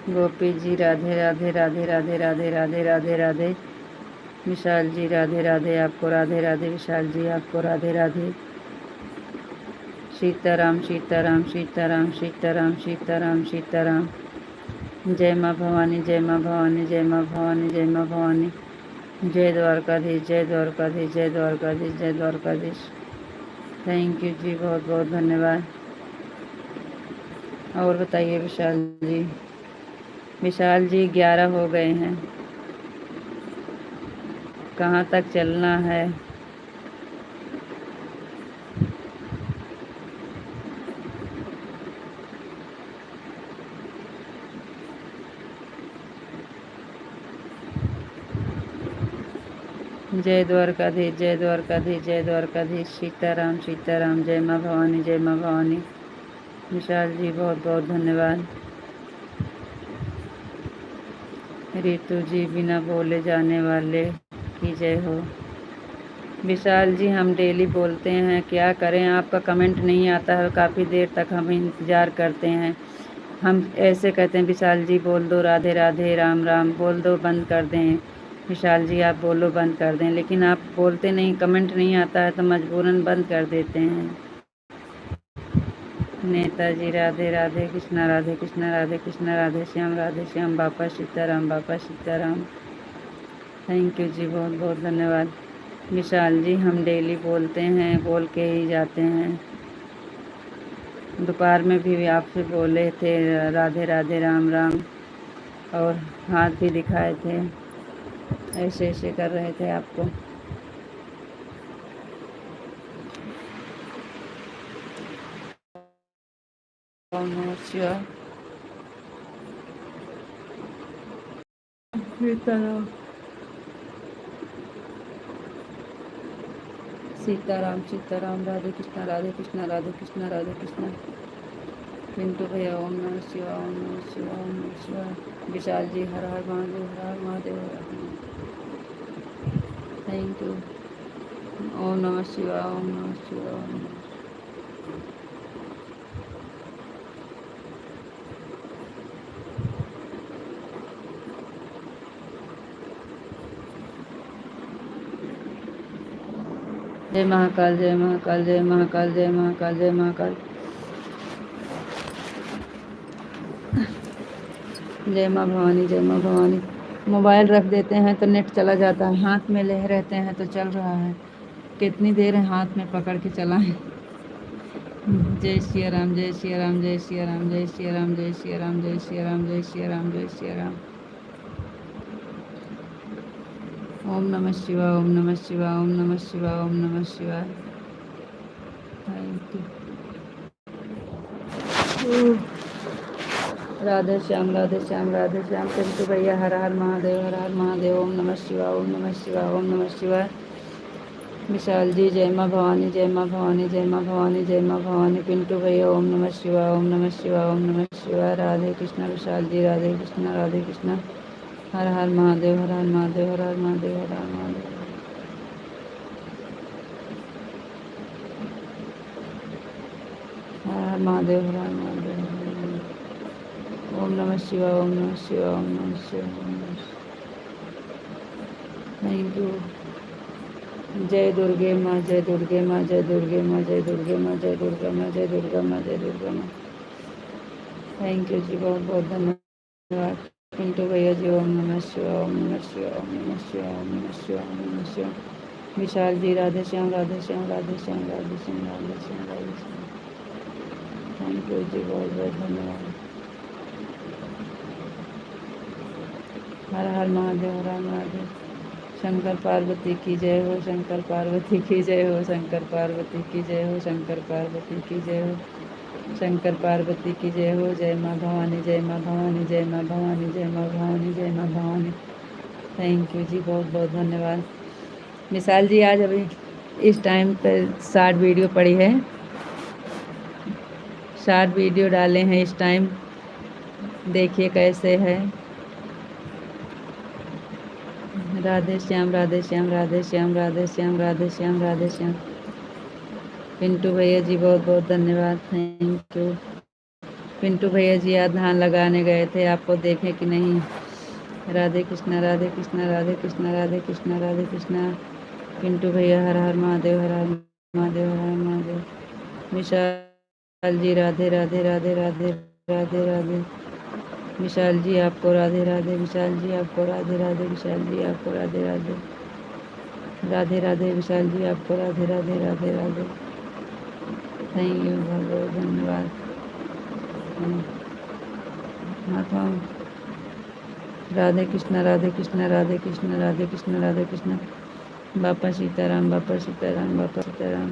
गोपी जी राधे राधे, राधे राधे, राधे राधे, राधे राधे। विशाल जी राधे राधे, आपको राधे राधे। विशाल जी आपको राधे राधे। सीताराम, सीताराम, सीताराम, सीताराम, सीताराम, सीताराम। जय माँ भवानी, जय माँ भवानी, जय माँ भवानी, जय माँ भवानी। जय द्वारकाधीश, जय द्वारकाधीश, जय द्वारकाधीश, जय द्वारकाधीश। थैंक यू जी, बहुत बहुत धन्यवाद। और बताइए विशाल जी। विशाल जी 11 हो गए हैं, कहाँ तक चलना है? जय द्वारकाधीश, जय द्वारकाधीश, जय द्वारकाधीश। सीताराम, सीताराम। जय माँ भवानी, जय माँ भवानी। विशाल जी बहुत बहुत धन्यवाद। रितु जी बिना बोले जाने वाले की जय हो। विशाल जी हम डेली बोलते हैं, क्या करें, आपका कमेंट नहीं आता है। काफ़ी देर तक हम इंतज़ार करते हैं। हम ऐसे कहते हैं विशाल जी बोल दो राधे राधे, राम राम बोल दो, बंद कर दें। विशाल जी आप बोलो बंद कर दें, लेकिन आप बोलते नहीं, कमेंट नहीं आता है तो मजबूरन बंद कर देते हैं। नेताजी राधे राधे कृष्णा, राधे कृष्णा, राधे कृष्णा, राधे श्याम, राधे श्याम। बापा सीताराम, बापा सीताराम। थैंक यू जी, बहुत बहुत धन्यवाद। विशाल जी, हम डेली बोलते हैं, बोल के ही जाते हैं। दोपहर में भी आपसे बोले थे राधे राधे राम राम, और हाथ भी दिखाए थे, ऐसे ऐसे कर रहे थे आपको। ओम नमः शिवाय। सीताराम सीताराम सीताराम, राधे कृष्णा राधे कृष्णा राधे कृष्णा राधे कृष्णा। पिंटू भैया ओम नमः शिवाय, ओम नमः शिवाय, ओम नमः शिवाय। विशाल जी हर हर महादेव, हर हर महादेव, हर हर महादेव। Thank you. ओम नमः शिवाय, ओम नमः शिवाय, ओम नमः। जय महाकाल, जय महाकाल, जय महाकाल, जय महाकाल, जय महाकाल। जय माँ भवानी, जय माँ भवानी। मोबाइल रख देते हैं तो नेट चला जाता है, हाथ में ले रहते हैं तो चल रहा है। कितनी देर हाथ में पकड़ के चलाएं। जय सिया राम, जय सिया राम, जय सिया राम, जय सिया राम, जय सिया राम, जय सिया राम, जय सिया राम, जय सिया राम। ओम नमः शिवाय, ओम नमः शिवाय, ओम नमः शिवाय, ओम नमः शिवाय। Thank you. राधे श्याम, राधे श्याम, राधे श्याम। पिंटू भैया हर हर महादेव, हर हर महादेव। ओम नमः शिवाय, ओम नमः शिवाय, ओम नमः शिवाय। विशाल जी जय माँ भवानी, जय माँ भवानी, जय माँ भवानी, जय माँ भवानी। पिंटू भैया ओम नमः शिवाय, ओम नमः शिवाय, ओम नमः शिवाय। राधे कृष्णा विशाल जी, राधे कृष्णा, राधे कृष्णा। हर हर महादेव, हर हर महादेव, हर हर महादेव, हर हर महादेव। हर हर महादेव, हर हर महादेव, हर हर महादेव। ओम नमः शिवाय, ओम नमः शिवाय, ओम नमः शिवाय, ओम नमः शिवाय। Thank you. जय दुर्गे माँ, जय दुर्गे माँ, जय दुर्गे माँ, जय दुर्गे माँ, जय दुर्गा माँ, जय दुर्गा माँ, जय दुर्गा माँ। थैंक यू जी, बहुत बहुत धन्यवाद। पिंटू भैया जी ओम नमः शिवाय, ओम नमः शिवाय, ओम नमः शिवाय, ओम नमः शिवाय, ओम नमः शिवाय। विशाल जी राधे श्याम, राधे श्याम, राधे श्याम, राधे श्याम, राधे श्याम, राधे श्याम। थैंक यू जी, बहुत बहुत धन्यवाद। हर हर महादेव, हर हर महादेव। शंकर पार्वती की जय हो, शंकर पार्वती की जय हो, शंकर पार्वती की जय हो, शंकर पार्वती की जय हो, शंकर पार्वती की जय हो। जय माँ भवानी, जय माँ भवानी, जय माँ भवानी, जय माँ भवानी, जय माँ भवानी। थैंक यू जी, बहुत बहुत धन्यवाद। मिसाल जी आज अभी इस टाइम पर शॉर्ट वीडियो पड़ी है, शॉर्ट वीडियो डाले हैं इस टाइम, देखिए कैसे है। राधे श्याम, राधे श्याम, राधे श्याम, राधे श्याम, राधे श्याम, राधे श्याम। पिंटू भैया जी बहुत बहुत धन्यवाद, थैंक यू। पिंटू भैया जी आज धान लगाने गए थे, आपको देखे कि नहीं। राधे कृष्णा, राधे कृष्णा, राधे कृष्णा, राधे कृष्णा, राधे कृष्णा। पिंटू भैया हर हर महादेव, हर हर महादेव, हर हर महादेव। विशाल जी राधे राधे, राधे राधे, राधे राधे। विशाल जी आपको राधे राधे, विशाल जी आपको राधे राधे, विशाल जी आपको राधे राधे, राधे राधे। विशाल जी आपको राधे राधे, राधे राधे। थैंक यू, बहुत बहुत धन्यवाद। हाँ, राधे कृष्णा, राधे कृष्णा, राधे कृष्णा, राधे कृष्णा, राधे कृष्णा। बापा सीताराम, बापा सीताराम, बापा सीताराम।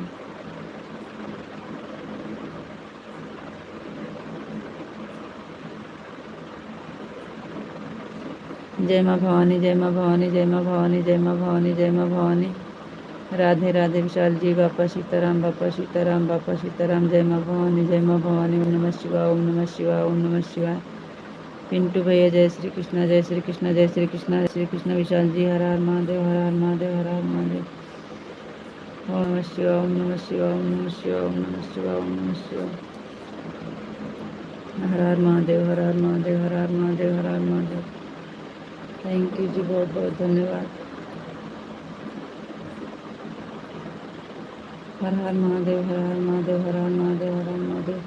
जय माँ भवानी, जय माँ भवानी, जय माँ भवानी, जय माँ भवानी, जय माँ भवानी। राधे राधे। विशाल जी बापा सीताराम, बापा सीताराम, बापा सीताराम। जय माँ भवानी, जय माँ भवानी। ओम नमः शिवाय, ओम नमः शिवाय, ओम नमः शिवाय। पिंटू भैया जय श्री कृष्णा, जय श्री कृष्णा, जय श्री कृष्णा, जय श्री कृष्णा। विशाल जी हर हर महादेव, हर हर महादेव, हर हर महादेव। ओम नमः शिवाय, ओम नमः शिवाय, ओम नमः शिवाय, ओम नमः शिवाय, ओम नमः शिवाय। हर हर महादेव, हर हर महादेव, हर हर महादेव, हर हर महादेव। थैंक यू जी, बहुत बहुत धन्यवाद। हर हर महादेव, हर हर महादेव, हर हर महादेव, हर हर महादेव।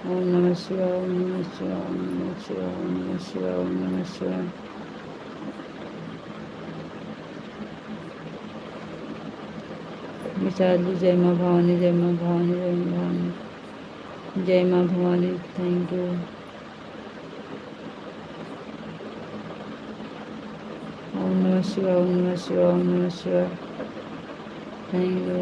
ओम नमः शिवाय, ओम नमः शिवाय, ओम नमः शिवाय, ओम नमः शिवाय, ओम नमः शिवाय। विशाल जी जय माँ भवानी, जय माँ भवानी, जय माँ भवानी, जय माँ भवानी। Thank you. ओम नमः शिवाय, ओम नमः शिवाय, ओम नमः शिवाय। Thank you.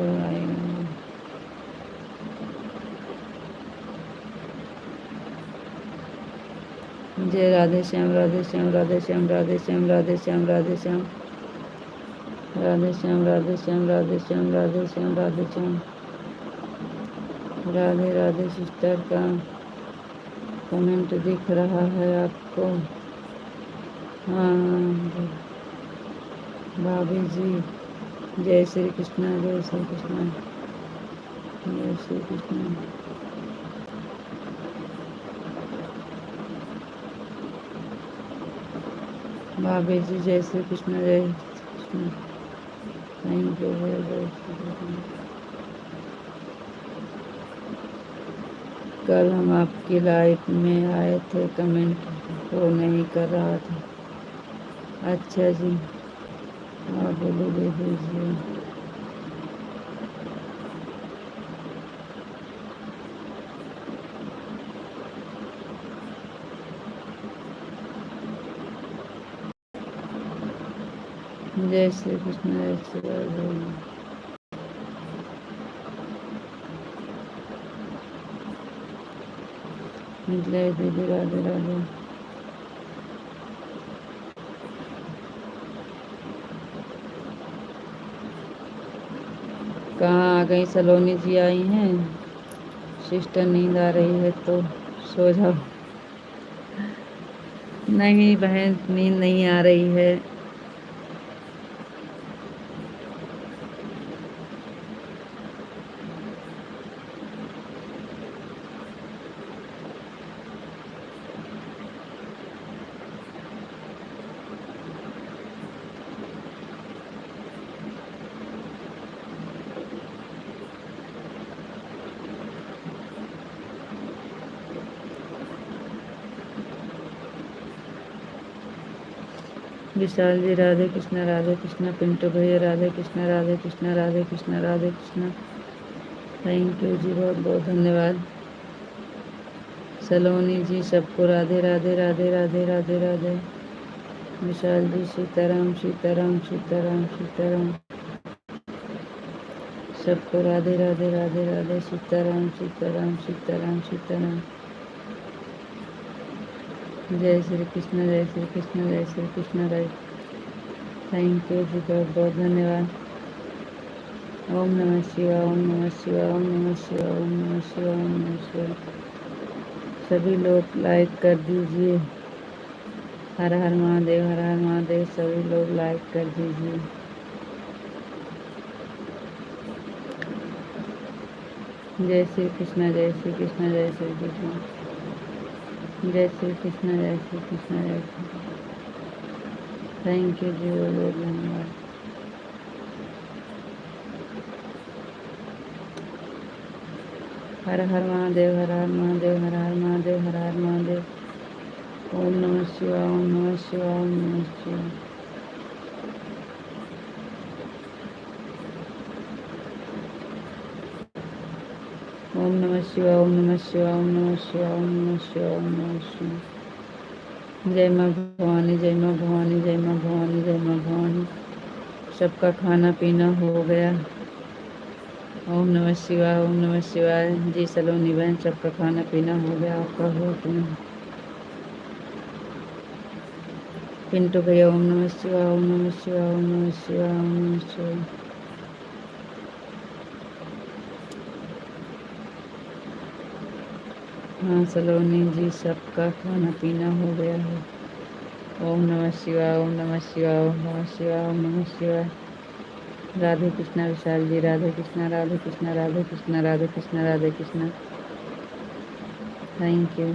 जय राधे श्याम, राधे श्याम, राधे श्याम, राधे श्याम, राधे श्याम, राधे श्याम, राधे श्याम, राधे श्याम, राधे श्याम, राधे श्याम, राधे श्याम। राधे राधे सिस्टर का कमेंट दिख रहा है आपको? हाँ भाभी जी, जय श्री कृष्णा, जय श्री कृष्णा, जय श्री कृष्णा। भाभी जी जय श्री कृष्ण, जय श्री कृष्ण। थैंक यू, जय श्री कृष्ण। कल हम आपकी लाइफ में आए थे, कमेंट वो नहीं कर रहा था। अच्छा जी, आप बोलो दे दीजिए। जय श्री कृष्ण, जय श्री राधे। जय दीदी, राधे राधे। कहाँ आ गई? सलोनी जी आई हैं? सिस्टर नींद आ रही है तो सो जाओ। नहीं बहन, नींद नहीं आ रही है। विशाल जी राधे कृष्णा, राधे कृष्णा। पिंटू भैया राधे कृष्णा, राधे कृष्णा, राधे कृष्णा, राधे कृष्णा। थैंक यू जी, बहुत बहुत धन्यवाद। सलोनी जी सबको राधे राधे, राधे राधे, राधे राधे। विशाल जी सीताराम, सीताराम, सीताराम, सीताराम। सबको राधे राधे, राधे राधे, सीताराम, सीताराम, सीताराम, सीताराम। जय श्री कृष्ण, जय श्री कृष्ण, जय श्री कृष्ण। राय थैंक यू जी, बहुत बहुत धन्यवाद। ओम नमः शिवाय, ओम नमः शिवाय, ओम नमः शिवाय, ओम नमः शिवाय, ओम नमः शिवाय। सभी लोग लाइक कर दीजिए। हर हर महादेव, हर हर महादेव। सभी लोग लाइक कर दीजिए। जय श्री कृष्ण, जय श्री कृष्ण, जय श्री कृष्ण, जय श्री कृष्ण, जय श्री कृष्ण, जय श्री। थैंक यू जी, बहुत बहुत धन्यवाद। हर हर महादेव, हर हर महादेव, हर हर महादेव, हर हर महादेव। ओम नमः शिवाय, ओम नमः शिवाय, ओम नमः शिवाय। ओम नमः शिवाय, ओम नमः शिवाय, ओम नमः शिवाय, ओम नमः शिवाय, ओम नमः शिवाय। जय माँ भवानी, जय माँ भवानी, जय माँ भवानी, जय माँ भवानी। सबका खाना पीना हो गया? ओम नमः शिवाय, ओम नमः शिवाय। जी सलोनी बहन, सबका खाना पीना हो गया? आपका हो कि नहीं? पिंटू भैया ओम नमः शिवाय, ओम नमः शिवाय, ओम नमः शिवाय, ओम नमः शिवाय। हाँ सलोनी जी, सबका खाना पीना हो गया है। ओम नमः शिवाय, ओम नमः शिवाय, ओम नमः शिवाय, ओम नमः शिवाय। Radhe Krishna Vishal ji, Radhe Krishna, Radhe Krishna, Radhe Krishna, Radhe Krishna, Radhe Krishna. Thank you.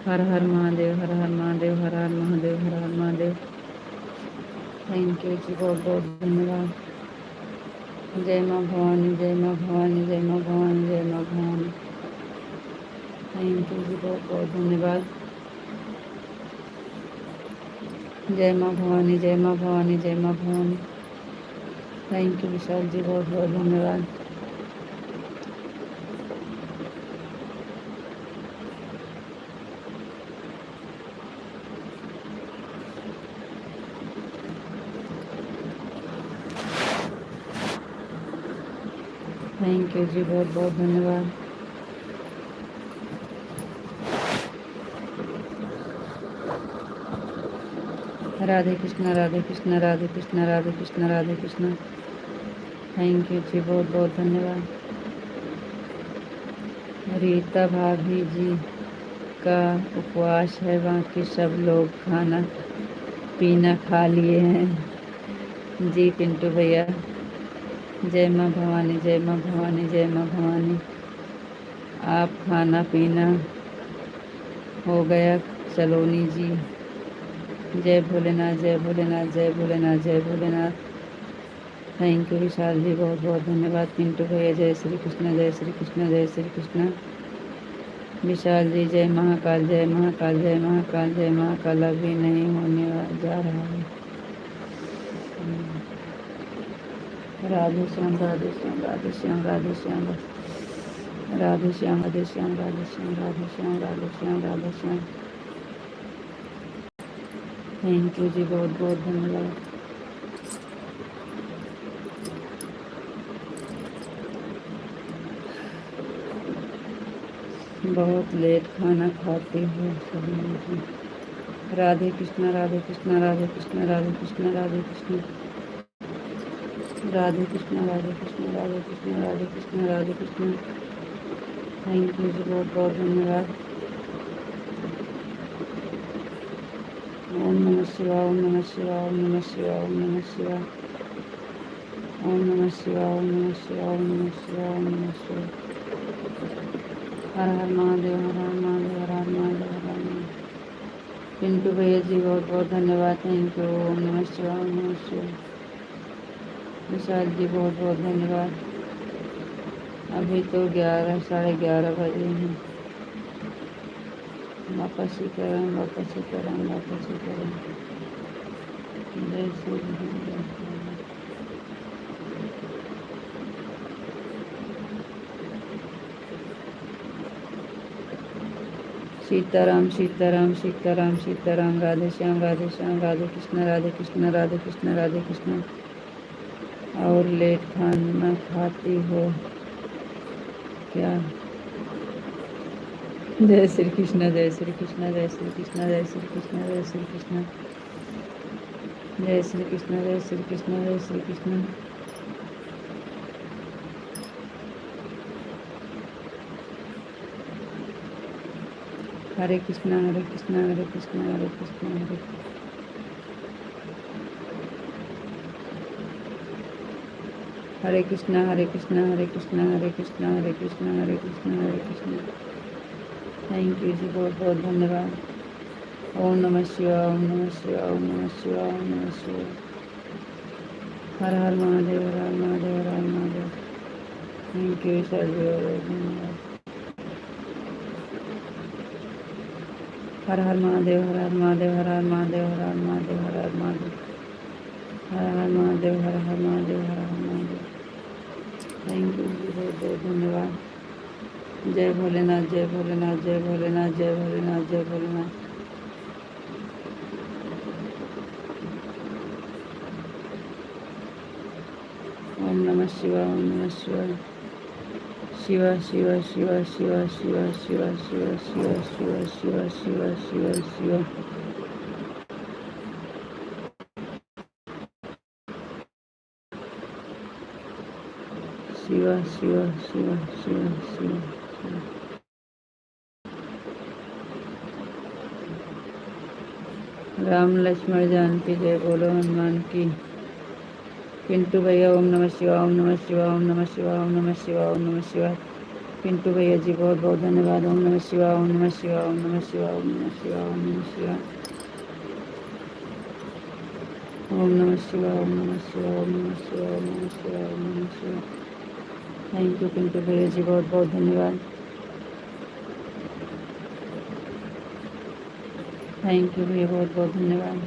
Har Har Mahadev, Har Har Mahadev, Har Har Mahadev, Har Har Mahadev. Thank you जी, बहुत बहुत धन्यवाद। जय माँ भवानी, जय माँ भवानी, जय माँ भवानी, जय माँ भवानी। थैंक यू जी, बहुत बहुत धन्यवाद। जय माँ भवानी, जय माँ भवानी, जय माँ भवानी। थैंक यू विशाल जी, बहुत बहुत धन्यवाद। थैंक यू जी, बहुत बहुत धन्यवाद। राधे कृष्णा राधे कृष्णा राधे कृष्णा राधे कृष्णा राधे कृष्णा। थैंक यू जी, बहुत बहुत धन्यवाद। रीता भाभी जी का उपवास है, बाकी सब लोग खाना पीना खा लिए हैं। जी पिंटू भैया, जय माँ भवानी, जय माँ भवानी, जय माँ भवानी। आप खाना पीना हो गया सलोनी जी। जय भोलेनाथ, जय भोलेनाथ, जय भोलेनाथ, जय भोलेनाथ। थैंक यू विशाल जी, बहुत बहुत धन्यवाद। पिंटू भैया, जय श्री कृष्ण, जय श्री कृष्ण, जय श्री कृष्ण। विशाल जी, जय महाकाल, जय महाकाल, जय महाकाल, जय महाकाल। अभी नहीं होने जा रहा है। राधे श्याम, राधे श्याम, राधे श्याम, राधे श्याम, राधे श्याम, राधे श्याम, राधे श्याम, राधे श्याम, राधे श्याम, राधे श्याम। थैंक यू जी, बहुत बहुत धन्यवाद। बहुत लेट खाना खाती हूँ सलोनी जी। राधे कृष्णा, राधे कृष्णा, राधे कृष्णा, राधे कृष्णा, राधे कृष्णा, राधे कृष्णा, राधे कृष्णा, राधे कृष्णा, राधे कृष्णा, राधे कृष्णा। थैंक यू जी, बहुत बहुत धन्यवाद। ओम नमः शिवाय, ओम नमः शिवाय, ओम नमः शिवाय, ओम नमः शिवाय, ओम नमः शिवाय, ओम नमः शिवाय, ओम नमः शिवाय, ओम नमः शिवाय। हर हर महादेव, हर हर महादेव, हर हर महादेव, हर हर महादेव। पिंटू भैया जी, बहुत बहुत धन्यवाद। Thank you. ओम नमः शिवाय, ओम नमः शिवाय। विशाल जी, बहुत बहुत धन्यवाद। अभी तो 11 11:30 बजे हैं। वापस ही करें, वापस ही करें, वापस ही करें। जय श्री कृष्ण, जय श्री राम। सीताराम सीताराम सीताराम सीताराम। राधे श्याम, राधे श्याम, राधे कृष्ण, राधे कृष्ण, राधे कृष्ण, राधे कृष्ण। और लेट खाना खाती हो क्या? जय श्री कृष्ण, जय श्री कृष्ण, जय श्री कृष्ण, जय श्री कृष्ण, जय श्री कृष्ण, जय श्री कृष्ण, जय श्री कृष्ण, जय श्री कृष्ण। हरे कृष्णा, हरे कृष्णा, हरे कृष्णा, हरे कृष्णा, हरे हरे कृष्णा, हरे कृष्णा, हरे कृष्णा, हरे कृष्णा, हरे कृष्णा, हरे कृष्णा, हरे कृष्णा। थैंक यू जी, बहुत बहुत धन्यवाद। ओम नमः शिवाय, ओम नमः शिवाय, ओम नमः शिवाय, ओम नमः शिवाय। Har Har Mahadev, Har Har Mahadev, Har Har Mahadev. Thank you sir, धन्यवाद। हर हर महादेव, हर हर महादेव, हर हर महादेव, हर हर महादेव, हर हर महादेव, हर हर महादेव, हर हर महादेव, हर हर महादेव। थैंक यू जी, बहुत बहुत धन्यवाद। जय भोलेनाथ, जय भोलेनाथ, जय भोलेनाथ, जय भोलेनाथ, जय भोलेनाथ। ओम नमः शिवाय, ओम नमः शिवाय। शिवा शिवा शिवा शिवा शिवा शिवा शिवा शिवा शिवा शिवा शिवा शिवा शिवा। शिवा शिवा शिवा शिवा शिवा शिवा। राम लक्ष्मण जानकी जय बोलो हनुमान की। पिंटू भैया, ओम नमः शिवाय, ओम नमः शिवाय, ओम नमः शिवाय, ओम नमः शिवाय, ओम नमः शिवाय। पिंटू भैया जी, बहुत बहुत धन्यवाद। ओम नमः शिवाय, ओम नमः शिवाय, ओम नमः शिवाय, ओम नमः शिवाय, ओम नमः शिवाय, ओम नमः शिवाय, ओम नमः शिवाय, ओम नमः शिवाय, ओम नमः शिवाय, ओम नमः शिवाय। थैंक यू पिंटू भैया जी, बहुत बहुत धन्यवाद। थैंक यू भैया, बहुत बहुत धन्यवाद।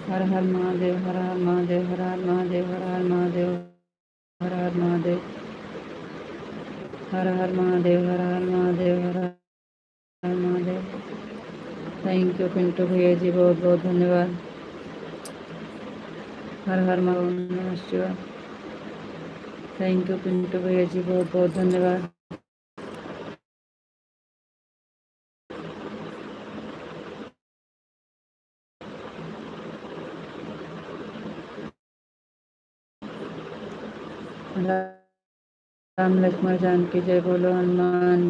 हर हर महादेव, हर हर महादेव, हर हर महादेव, हर हर महादेव, हर हर महादेव, हर हर महादेव, हर हर महादेव, हर हर महादेव। थैंक यू पिंटू भैया जी, बहुत बहुत धन्यवाद। हर हर नमः शिवाय। थैंक यू पिंटू भैया जी, बहुत बहुत धन्यवाद। राम लक्ष्मण जानकी जय, बोलो हनुमान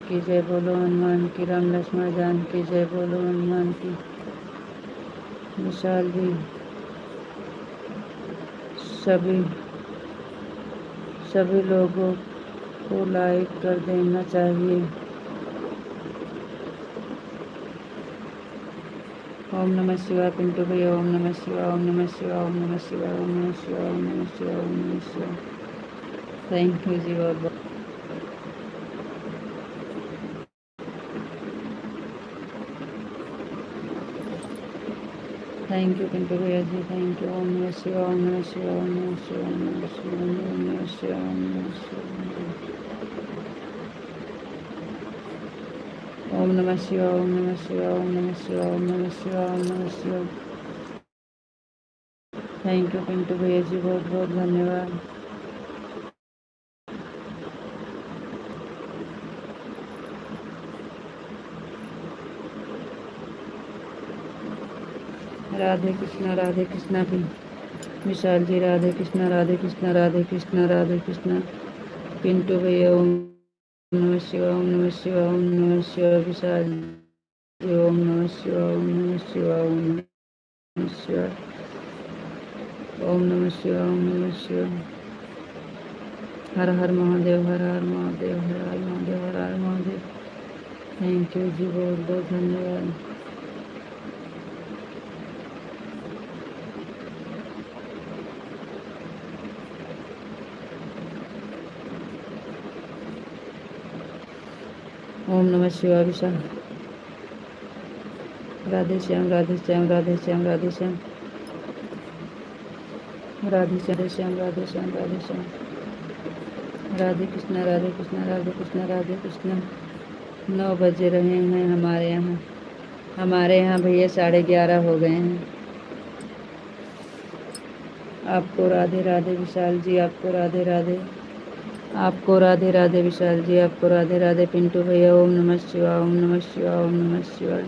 की जय, बोलो हनुमान की। राम लक्ष्मण जानकी जय, बोलो हनुमान की। विशाल जी, सभी सभी लोगों को लाइक कर देना चाहिए। ओम नमः शिवाय पिंटू भैया, ओम नमः शिवाय, ओम नमः शिवाय, ओम नमः शिवाय, ओम नमः शिवाय, ओम नमः शिवाय, ओम नमः शिवाय। थैंक यू जी, बहुत बहुत। थैंक यू पिंटू भैया जी, थैंक यू। ओम नमः शिवाय, ओम नमः शिवाय, ओम नमः शिवाय, ओम नमः शिवाय, ओम नमः शिवाय, ओम नमः शिवाय। ओम नमः शिवाय, ओम नमः शिवाय, ओम नमः शिवाय, ओम नमः शिवाय, ओम नमः शिवाय। थैंक यू पिंटू भैया जी, बहुत बहुत धन्यवाद। राधे कृष्णा भी। विशाल जी राधे कृष्णा, राधे कृष्णा, राधे कृष्णा, राधे कृष्णा। पिंटू भैया ओम नमः शिवाय, ओम नमः शिवाय, ओम नमः शिवाय। विशाल जी ओम नमः शिवाय, ओम नमः शिवाय, ओम नमः शिवाय, ओम नमः शिवाय, ओम नमः शिवाय। हर हर महादेव, हर हर महादेव, हर हर महादेव, हर हर महादेव। थैंक यू जी, बहुत बहुत धन्यवाद। ओम नमः शिवाय। विशाल राधे श्याम, राधे श्याम, राधे श्याम, राधे श्याम, राधे श्याम, राधे श्याम, राधे श्याम। राधे कृष्णा, राधे कृष्णा, राधे कृष्णा, राधे कृष्णा। 9 बज रहे हैं हमारे यहाँ। हमारे यहाँ भैया 11:30 हो गए हैं। आपको राधे राधे विशाल जी, आपको राधे राधे। आपको राधे राधे विशाल जी, आपको राधे राधे पिंटू भैया। ओम नमः शिवाय, ओम नमः शिवाय, ओम नमः शिवाय।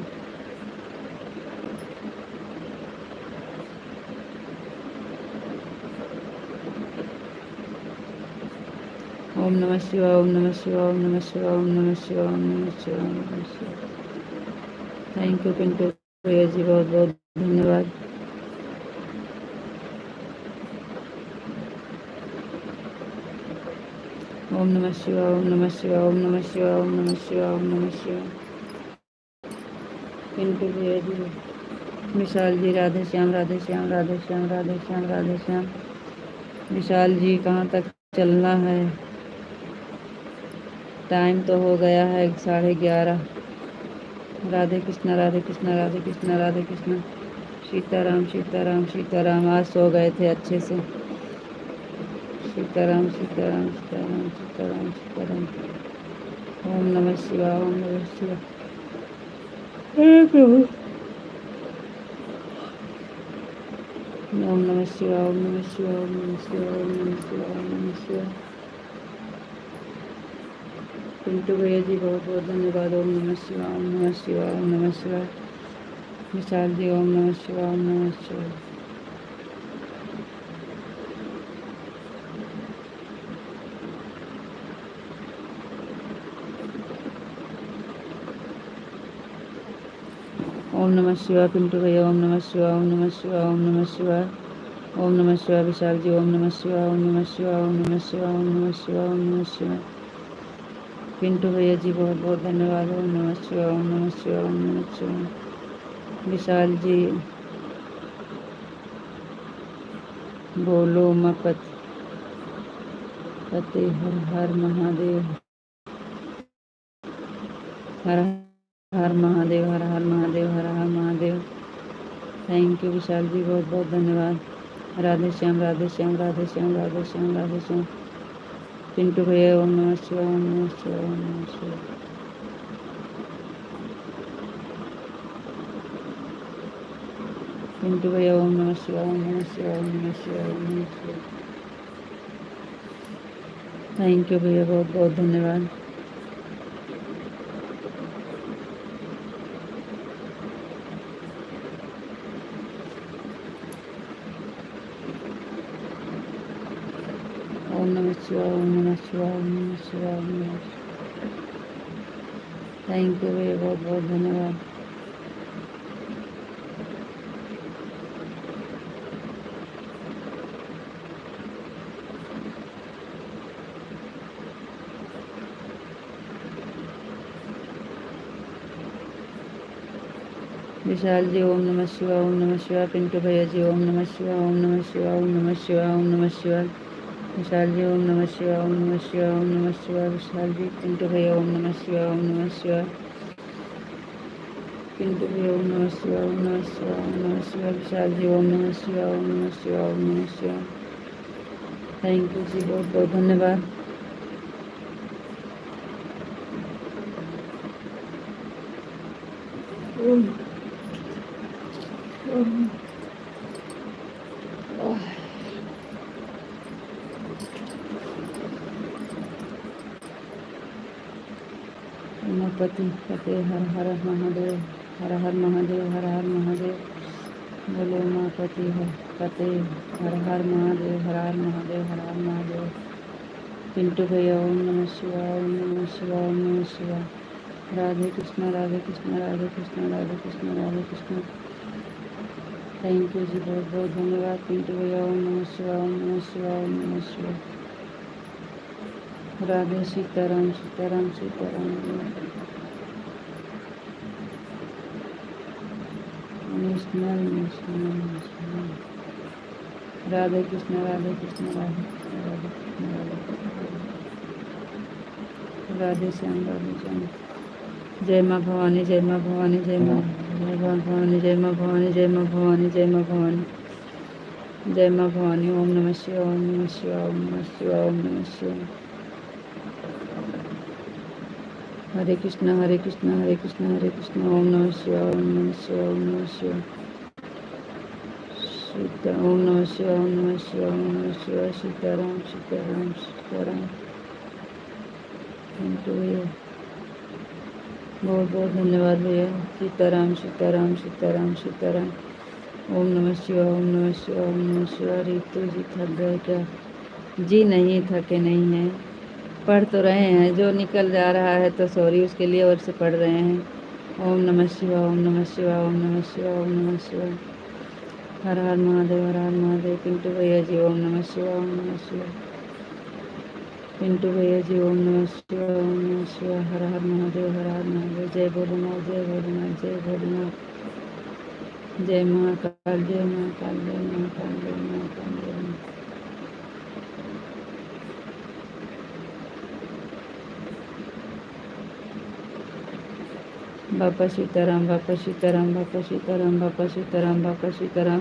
ओम नमः शिवाय, ओम नमः शिवाय, ओम नमः शिवाय, ओम नमः शिवाय, ओम नमः शिवाय, ओम नमः शिवाय। थैंक यू पिंटू भैया जी, बहुत बहुत धन्यवाद। ओम नमः शिवाय, ओम नमः शिवाय, ओम नमः शिवाय, ओम नमः शिवाय, ओम नमः शिवाय। पिंटू भैया जी, विशाल जी राधे श्याम, राधे श्याम, राधे श्याम, राधे श्याम, राधे श्याम। विशाल जी कहाँ तक चलना है? टाइम तो हो गया है 11:30। राधे कृष्णा, राधे कृष्णा, राधे कृष्णा, राधे कृष्णा। सीताराम, सीताराम, सीताराम। आज सो गए थे अच्छे से। सीताराम, सीताराम, सीताराम, सीताराम, सीताराम। ओम नमः शिवाय, ओम नमः शिवाय। हे प्रभु। ओम नमः शिवाय, ओम नमः शिवाय, ओम नमः शिवाय, ओम नमः शिवाय, ओम नमः शिवाय। पिंटू भैया जी बहुत बहुत धन्यवाद। ओम नमः शिवाय, ओम नमः शिवाय, ओम नमः शिवाय। विशाल जी ओम नमः शिवाय, ओम नमः शिवाय। ओम नमः शिवाय पिंटू भैया, ओम नमः शिवाय, ओम नमः शिवाय, ओम नमः शिवाय, ओम नमः शिवाय। विशाल जी ओम नमः शिवाय, ओम नमः शिवाय, ओम नमः शिवाय, ओम नमः शिवाय, ओम नमः शिवाय। पिंटू भैया जी बहुत बहुत धन्यवाद। ओम नमः शिवाय, ओम नमः शिवाय, ओम नमः शिवाय। विशाल जी बोलो मपत पते हर हर महादेव, हर हर महादेव, हर हर महादेव, हर हर महादेव। थैंक यू विशाल जी, बहुत बहुत धन्यवाद। राधे श्याम राधे श्याम राधे श्याम राधे श्याम राधे श्याम। पिंटू भैया ओम नमः शिवाय ओम नमः शिवाय ओम नमः शिवाय। पिंटू भैया ओम नमः शिवाय ओम नमः शिवाय ओम नमः शिवाय ओम नमः शिवाय। थैंक यू भैया, बहुत बहुत धन्यवाद। ओम नमः शिवाय ओम नमः शिवाय ओम नमः शिवाय ओम नमः शिवाय। थैंक यू भैया, बहुत बहुत धन्यवाद। विशाल जी ओम नमः शिवाय ओम नमः शिवाय। पिंटू भैया जी ओम नमः शिवाय ओम नमः शिवाय ओम नमः शिवाय ओम नमः शिवाय। विशाल जी ओम नमः शिवाय ओम नमः शिवाय ओम नमः शिवाय। विशाल जी। पिंटू भैया ओम नमः शिवाय ओम नमः शिवाय। पिंटू भैया ओम नमः शिवाय ओम नमः शिवाय ओम नमः शिवाय। विशाल जी ओम नमः शिवाय ओम नमः शिवाय ओम नमः शिवाय। थैंक यू जी, बहुत बहुत धन्यवाद। उमापति पते हर हर महादेव, हर हर महादेव, हर हर महादेव। बोलो उमापति हर पते हर हर महादेव, हर हर महादेव, हर हर महादेव। पिंटू भैया ओम नमः शिवाय ओम नमः शिवाय ओम नमः शिवाय। राधे कृष्ण राधे कृष्ण राधे कृष्ण राधे कृष्ण राधे कृष्ण। थैंक यू जी, बहुत बहुत धन्यवाद। पिंटू भैया ओम नमः शिवाय ओम नमः शिवाय ओम नमः शिवाय। Radhe Sitaram Sitaram Sitaram. National national national. Radhe Krishna Radhe Krishna Radhe Krishna Radhe Krishna Radhe Krishna. Radhe Shyam Radhe Shyam. जय माँ भवानी जय माँ भवानी जय माँ भवानी जय माँ भवानी जय माँ भवानी जय माँ भवानी जय माँ भवानी। ओम नमः शिवाय ओम नमः शिवाय ओम नमः शिवाय ओम नमः शिवाय। हरे कृष्ण हरे कृष्ण हरे कृष्ण हरे कृष्ण। ओम नमः शिवाय ओम नमः शिवाय ओम नमः शिवाय। ओम नमः शिवाय ओम नमः शिवाय ओम नमः शिवाय। सीताराम सीताराम सीताराम। थैंक यू भैया, बहुत बहुत धन्यवाद भैया। सीताराम सीताराम सीताराम सीताराम। ओम नमः शिवाय ओम नमः शिवाय ओम नमः शिवाय। रितु जी थक गए क्या? जी नहीं, थके नहीं हैं, पढ़ तो रहे हैं। जो निकल जा रहा है तो सॉरी उसके लिए, और से पढ़ रहे हैं। ओम नमः शिवाय ओम नमः शिवाय ओम नमः शिवाय ओम नमः शिवाय। हर हर महादेव हर हर महादेव। पिंटू भैया जी ओम नमः शिवाय ओम नमः शिवाय। पिंटू भैया जी ओम नमः शिवाय ओम नमः शिवाय। हर हर महादेव हर हर महादेव। जय भोलेनाथ जय भोलेनाथ जय भोलेनाथ। जय महाकाल जय महाकाल जय महाकाल जय महाकाल जय महाकाल। बापा सीताराम बापा सीताराम बापा सीताराम बापा सीताराम बापा सीताराम।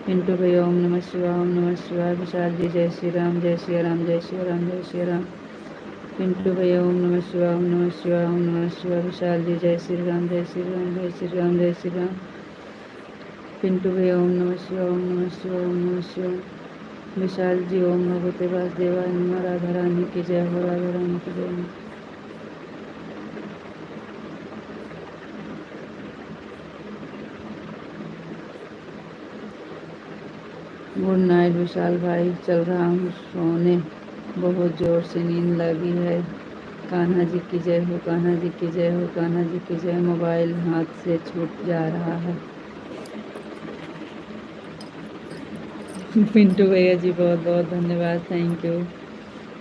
पिंटू भैया ओम नमः शिवाय ओम नमः शिवाय। विशाल जी जय श्री राम जय श्री राम जय श्री राम जय श्री राम। पिंटू भैया ओम नमः शिवाय ओम नमः शिवाय ओम नमः शिवाय। विशाल जी जय श्री राम जय श्री राम जय श्री राम जय श्री राम। पिंटू भैया ओम नमः शिवाय ओम नमः शिवाय ओम नमः शिवाय। विशाल जी ओम भगवते वासुदेवाय नमः। राधा रानी की जय हो, राधा रानी की जय हो। गुड नाइट विशाल भाई, चल रहा हूँ सोने, बहुत ज़ोर से नींद लगी है। कान्हा जी की जय हो, कान्हा जी की जय हो, कान्हा जी की जय। मोबाइल हाथ से छूट जा रहा है। पिंटू भैया जी बहुत बहुत धन्यवाद, थैंक यू।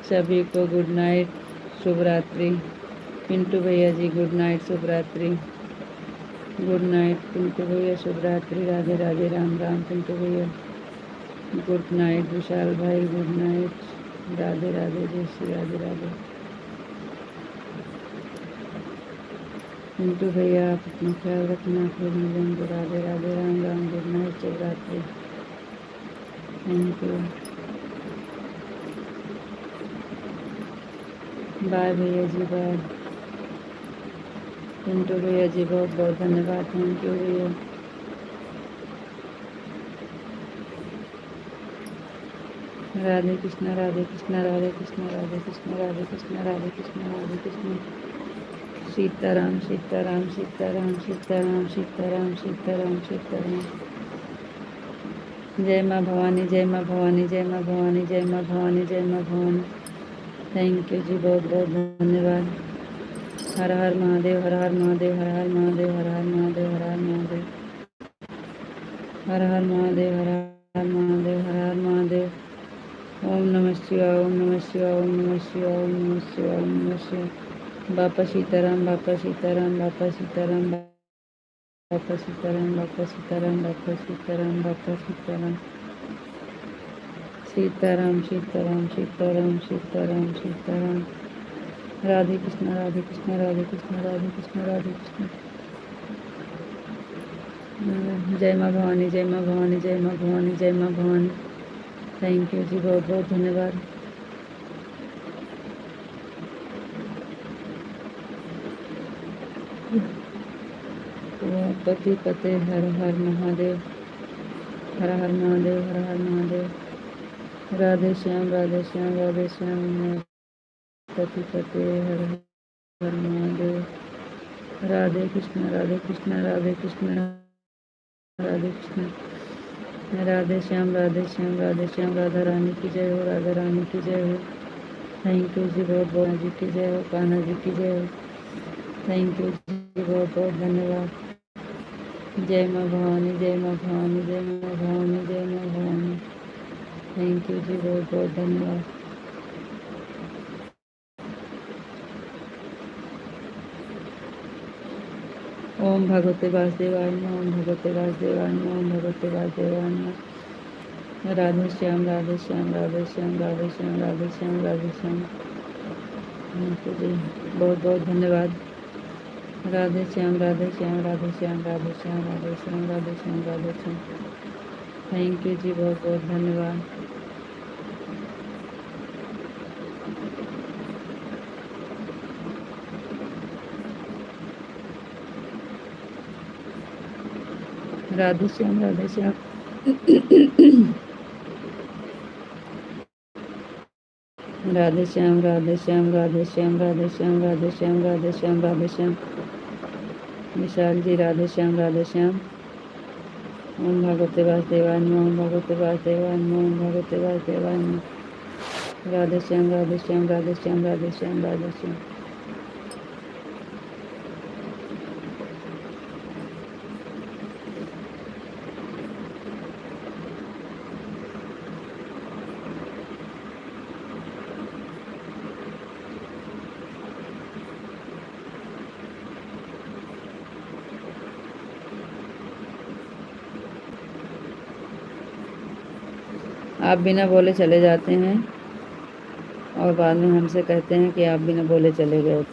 सभी को गुड नाइट, शुभ रात्रि। पिंटू भैया जी गुड नाइट, शुभ रात्रि। गुड नाइट पिंटू भैया, शुभ रात्रि। राधे राधे राम राम। पिंटू भैया गुड नाइट। विशाल भाई गुड नाइट। राधे राधे जय श्री राधे राधे। पिंटू भैया आप अपना ख्याल रखना, फिर मिलेंगे। राधे राधे, राम राम, गुड नाइट, शुभ रात्रि। थैंक यू, बाय भैया जी, बाय। पिंटू भैया जी बहुत बहुत धन्यवाद, थैंक यू भैया। राधे कृष्णा, राधे कृष्णा, राधे कृष्णा, राधे कृष्णा, राधे कृष्णा, राधे कृष्णा, राधे कृष्णा। सीताराम सीताराम सीताराम सीताराम सीताराम सीताराम सीताराम। जय माँ भवानी, जय माँ भवानी, जय माँ भवानी, जय माँ भवानी, जय माँ भवानी। थैंक यू जी, बहुत बहुत धन्यवाद। हर हर महादेव, हर हर महादेव, हर हर महादेव, हर हर महादेव, हर हर महादेव, हर हर महादेव, हर हर महादेव, हर हर महादेव। ओम नमः शिवाय, ओम नमः शिवाय, ओम नमः शिवाय, ओम नमः शिवाय, ओम नमः शिवाय। बापा सीताराम, बापा सीताराम, बापा सीताराम, बापा सीताराम, बापा सीताराम, बापा सीताराम, बापा सीताराम। सीताराम सीताराम सीताराम सीताराम सीताराम। राधे कृष्णा, राधे कृष्णा, राधे कृष्णा, राधे कृष्णा, राधे कृष्णा। जय माँ भवानी, जय माँ भवानी, जय माँ भवानी, जय माँ भवानी। थैंक यू जी, बहुत बहुत धन्यवाद। पति पते, हर हर महादेव, हर हर महादेव, हर हर महादेव। राधे श्याम, राधे श्याम, राधे श्याम। पति पते, हर हर महादेव। राधे कृष्ण, राधे कृष्ण, राधे कृष्ण, राधे कृष्ण। राधे श्याम, राधे श्याम, राधे श्याम। राधा रानी की जय हो, राधा रानी की जय हो। थैंक यू जी, बहुत बहुत जी की जय हो, कान्हा जी की जय हो। थैंक यू जी, बहुत बहुत धन्यवाद। जय माँ भवानी, जय माँ भवानी, जय माँ भवानी, जय माँ भवानी। थैंक यू जी, बहुत बहुत धन्यवाद। ओम भगवते वासुदेवाय नमः, ओम भगवते वासुदेवाय नमः, ओम भगवते वासुदेवाय नमः। राधे श्याम, राधे श्याम, राधे श्याम, राधे श्याम, राधे श्याम, राधे श्याम। थैंक यू जी, बहुत बहुत धन्यवाद। राधे श्याम, राधे श्याम, राधे श्याम, राधे श्याम, राधे श्याम, राधे श्याम, राधे श्याम। थैंक यू जी, बहुत बहुत धन्यवाद। राधे श्याम, राधे श्याम। राधे श्याम, राधे श्याम, राधे श्याम, राधे श्याम, राधे श्याम, राधे श्याम, राधे श्याम। विशाल जी, राधे श्याम, राधे श्याम। ओम भगवते वासुदेवाय नमः, ओम भगवते वासुदेवाय नमः, ओम भगवते वासुदेवाय नमः। राधे श्याम, राधे श्याम, राधे श्याम, राधे श्याम, राधे श्याम। आप बिना बोले चले जाते हैं और बाद में हमसे कहते हैं कि आप बिना बोले चले गए थे।